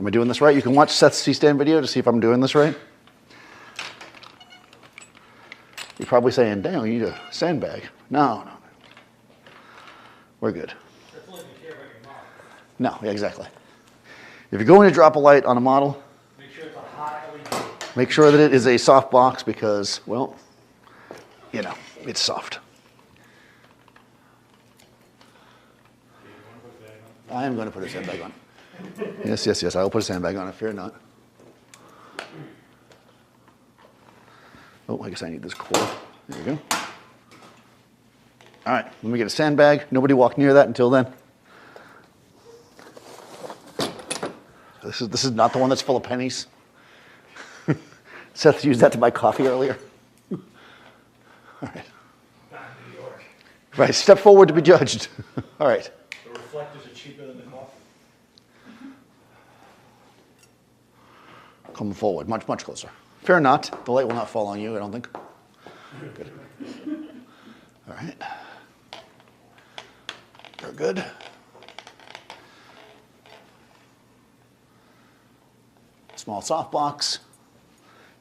Am I doing this right? You can watch Seth's C-stand video to see if I'm doing this right. You're probably saying, Daniel, you need a sandbag. No. We're good. No, yeah, exactly. If you're going to drop a light on a model, Make sure it's a hot LED. make sure that it is a soft box because, well, you know, it's soft. I am going to put a sandbag on. Yes, I will put a sandbag on it, fear not. Oh, I guess I need this cord. There we go. All right, let me get a sandbag. Nobody walk near that until then. This is not the one that's full of pennies. Seth used that to buy coffee earlier. All right. Not in New York. Right, step forward to be judged. All right. The reflectors are cheaper than the coffee. Come forward, much closer. Fear not, the light will not fall on you, I don't think. Good. All right. You're good. Small soft box.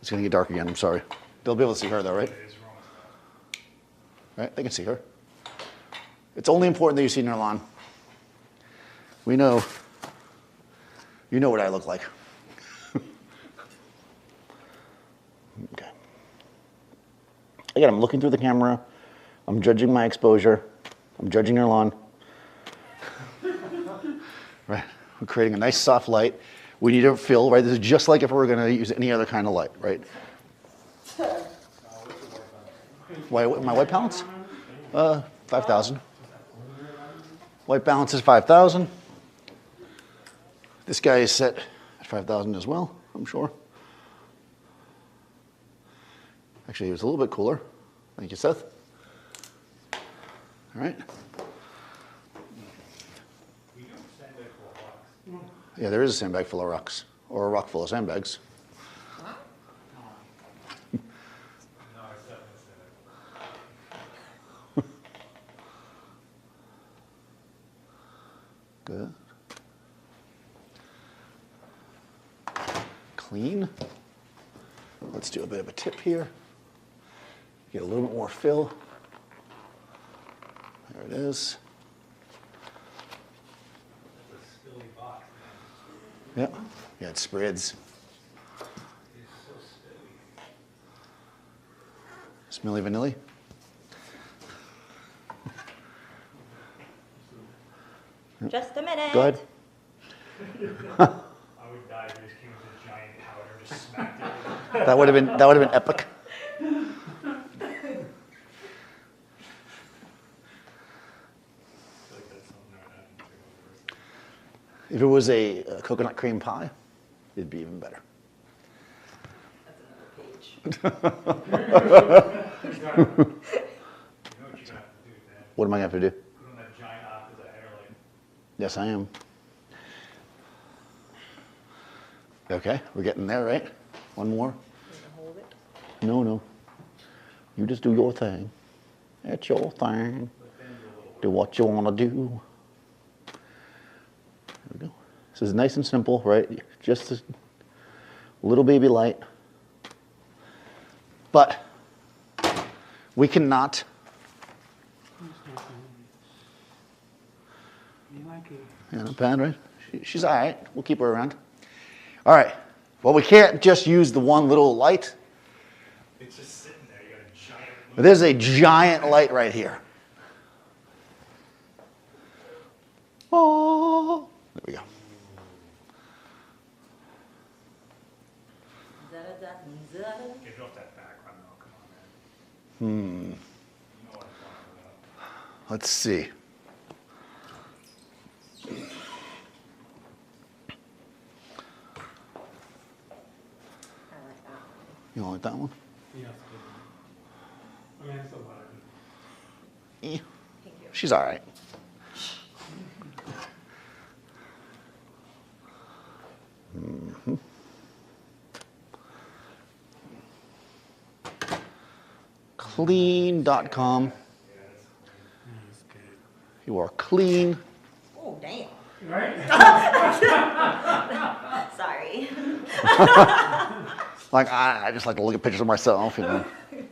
It's gonna get dark again, I'm sorry. They'll be able to see her though, right? It is wrong. Right, they can see her. It's only important that you see Nirlan. We know, you know what I look like. Okay. Again, I'm looking through the camera. I'm judging my exposure. I'm judging Nirlan. Right, we're creating a nice soft light. We need a fill, right? This is just like if we were gonna use any other kind of light, right? My white balance? 5,000. White balance is 5,000. This guy is set at 5,000 as well, I'm sure. Actually, it was a little bit cooler. Thank you, Seth. All right. Yeah, there is a sandbag full of rocks, or a rock full of sandbags. Good. Clean. Let's do a bit of a tip here. Get a little bit more fill. There it is. Yep. Yeah, it spreads. Smelly vanilla. Just a minute. Go ahead. I would die if this came with a giant powder, just smacked it. That would have been epic. If it was a coconut cream pie, it'd be even better. That's another page. You know what you're gonna have to do, man? What am I going to have to do? Put on that giant opposite hair light. Yes, I am. Okay, we're getting there, right? One more? You gonna hold it? No. You just do your thing. It's your thing. Do what you want to do. There we go. This is nice and simple, right? Just a little baby light. But we cannot. Yeah, not bad, right? She's all right. We'll keep her around. All right. Well, we can't just use the one little light. It's just sitting there. You got a giant. There's a giant light right here. Oh, there we go. Get off that background now. Come on, man. You know what I'm talking about. Let's see. I like that. You want that one? Yeah, it's good. I mean, it's a lot. Eh, Thank you. she's all right. Clean.com. You are clean. Oh, damn. Right? Sorry. Like I just like to look at pictures of myself, you know.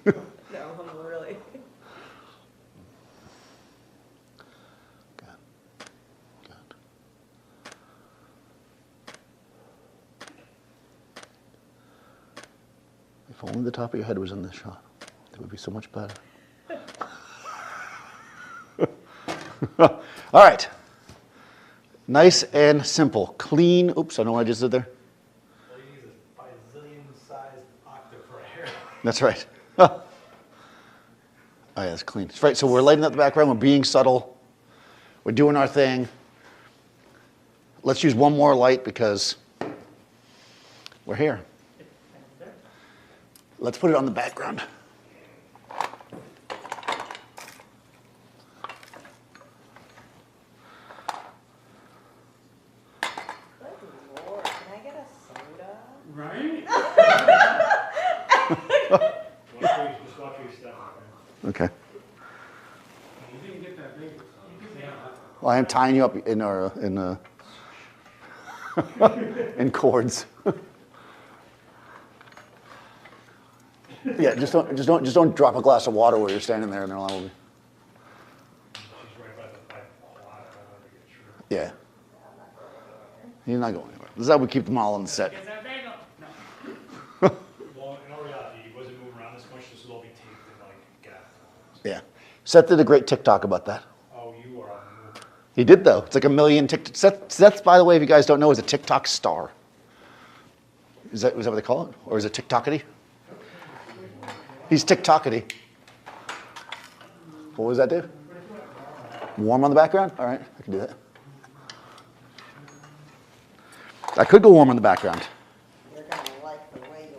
No, I'm really. Good. Good. If only the top of your head was in this shot, it would be so much better. All right. Nice and simple. Clean. Oops, I know what I just did there. All you need is a bazillion-sized octave for a hair light. That's right. Oh, yeah, it's clean. That's right. So we're lighting up the background. We're being subtle. We're doing our thing. Let's use one more light because we're here. Let's put it on the background. Good Lord, can I get a soda? Right? Just watch where you step. Okay? Okay. You didn't get that big. Yeah. Well, I am tying you up in cords. Yeah, just don't drop a glass of water while you're standing there, and they're liable to be. She's right by the quad. I don't want to get true. Yeah. You're not going anywhere. This is how we keep them all on the set. Is that bagel? No. Well, in all reality, he wasn't moving around this much. This would all be taped and like gapped. Yeah. Seth did a great TikTok about that. Oh, you are on the move. He did, though. It's like a million TikTok. Seth, by the way, if you guys don't know, is a TikTok star. Is that what they call it? Or is it TikTokity? He's TikTokity. What was that, Dave? Warm on the background? All right, I can do that. I could go warm on the background. You're gonna like the way you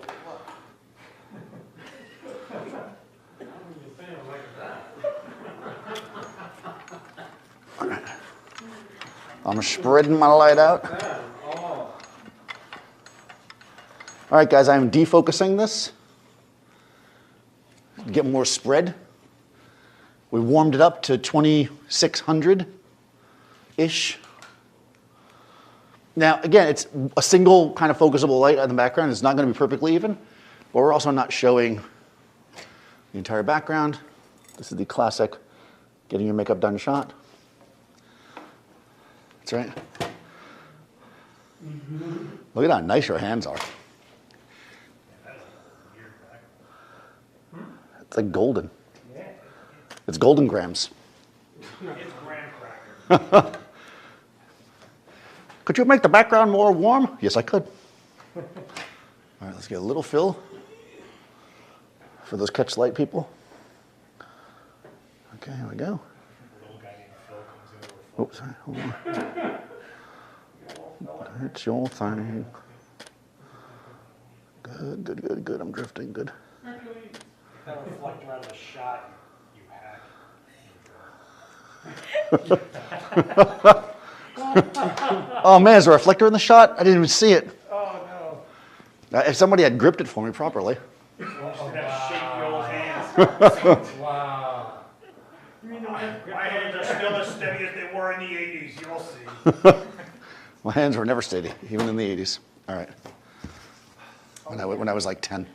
look. I'm spreading my light out. All right, guys, I'm defocusing this. Get more spread. We warmed it up to 2600-ish. Now, again, it's a single kind of focusable light on the background. It's not going to be perfectly even, but we're also not showing the entire background. This is the classic getting your makeup done shot. That's right. Look at how nice your hands are. It's like golden. It's golden grams. It's graham cracker. Could you make the background more warm? Yes, I could. All right, let's get a little fill. for those catch light people. Okay, here we go. A little guy named Phil comes in. Oh, sorry, hold on. It's your thing. Good, good, good, good. I'm drifting, good. That reflector out of the shot, you hack. Oh man, is there a reflector in the shot? I didn't even see it. Oh no. If somebody had gripped it for me properly. Just have shaky old hands. Wow. My hands are still as steady as they were in the 80s, you'll see. My hands were never steady, even in the 80s. All right. When I was like 10.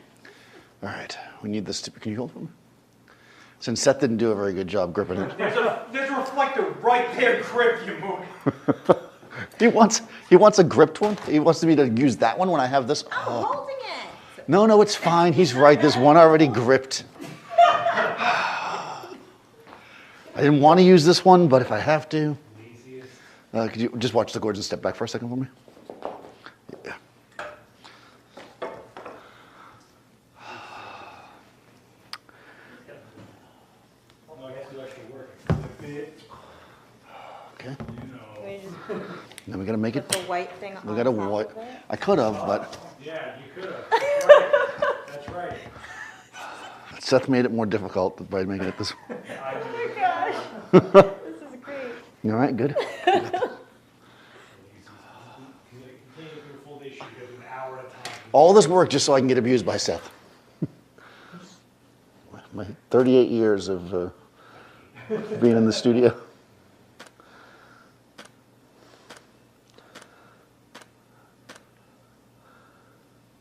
All right, we need this. Can you hold for me? Since Seth didn't do a very good job gripping it. There's a reflector right there, grip, you move. He wants a gripped one. He wants me to use that one when I have this. I'm Oh. holding it. No, it's fine. He's right. There's one already gripped. I didn't want to use this one, but if I have to. Could you just watch the cords and step back for a second for me? Yeah. Okay. Can we just Now we gotta make it. put the white thing on We gotta top what? of it? I could have, but Yeah, you could have. That's right. Seth made it more difficult by making it this way. Oh my gosh. This is great. All right, good. All this work just so I can get abused by Seth. My 38 years of being in the studio.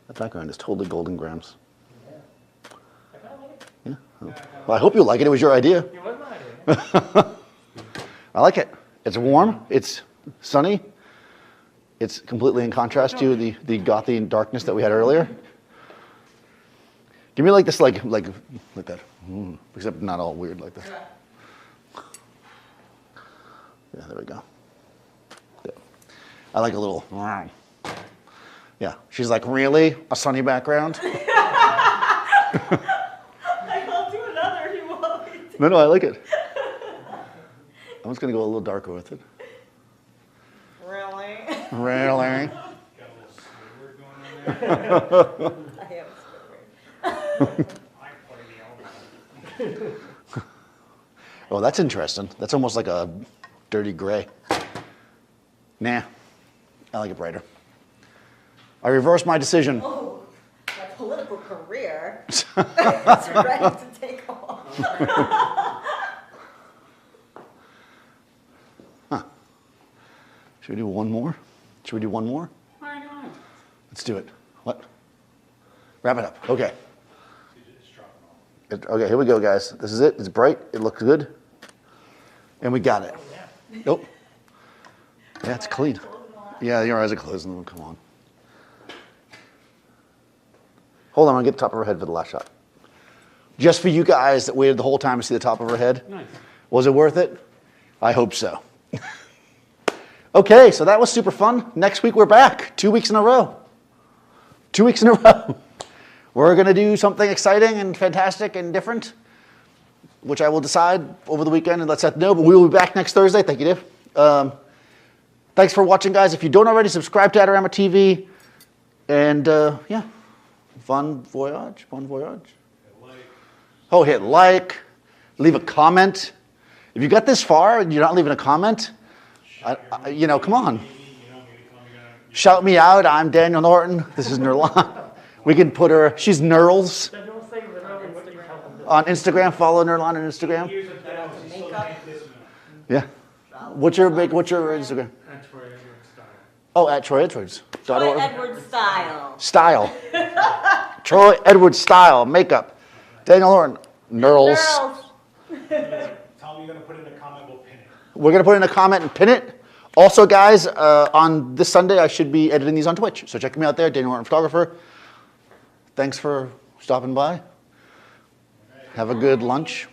The background is totally golden grams. I kind of like it. Yeah. Well, I hope you like it. It was your idea. It was my idea. I like it. It's warm. It's sunny. It's completely in contrast to the gothy and darkness that we had earlier. Give me like this, like that. Except not all weird like that. Yeah, there we go. Yeah. I like a little. Yeah, she's like, really? A sunny background? I'll do another if you want me to. No, I like it. I'm just gonna go a little darker with it. Really? Really? Got a little squidward going on there. I am scared. I play the album. Oh, that's interesting. That's almost like a dirty gray. Nah, I like it brighter. I reversed my decision. Oh, my political career is ready to take off. Should we do one more? Should we do one more? Why not? Let's do it. What? Wrap it up. Okay. Okay, here we go, guys. This is it. It's bright. It looks good. And we got it. Nope. Yeah, it's clean. Yeah, your eyes are closed. Oh, come on. Hold on, I'm going to get the top of her head for the last shot. Just for you guys that waited the whole time to see the top of her head. Nice. Was it worth it? I hope so. Okay, so that was super fun. Next week we're back. 2 weeks in a row. 2 weeks in a row. We're going to do something exciting and fantastic and different, which I will decide over the weekend and let Seth know. But we will be back next Thursday. Thank you, Dave. Thanks for watching, guys. If you don't already, subscribe to Adorama TV. And yeah, bon voyage. Bon voyage. Oh, hit like. Leave a comment. If you got this far and you're not leaving a comment, you know, come on. Shout me out. I'm Daniel Norton. This is Nurlan. We can put her, she's Nurls Then don't say literally what you tell them. on Instagram. Follow Nurlan on Instagram. Makeup. Yeah. What's your Instagram? Oh, at Troy Edwards. Troy Edwards style. Style. Troy Edwards style. Makeup. Daniel Norton. Nurls. Girls. Tell me you're going to put in a comment, we'll pin it. We're going to put in a comment and pin it. Also, guys, on this Sunday, I should be editing these on Twitch. So check me out there, Daniel Norton Photographer. Thanks for stopping by. Have a good lunch.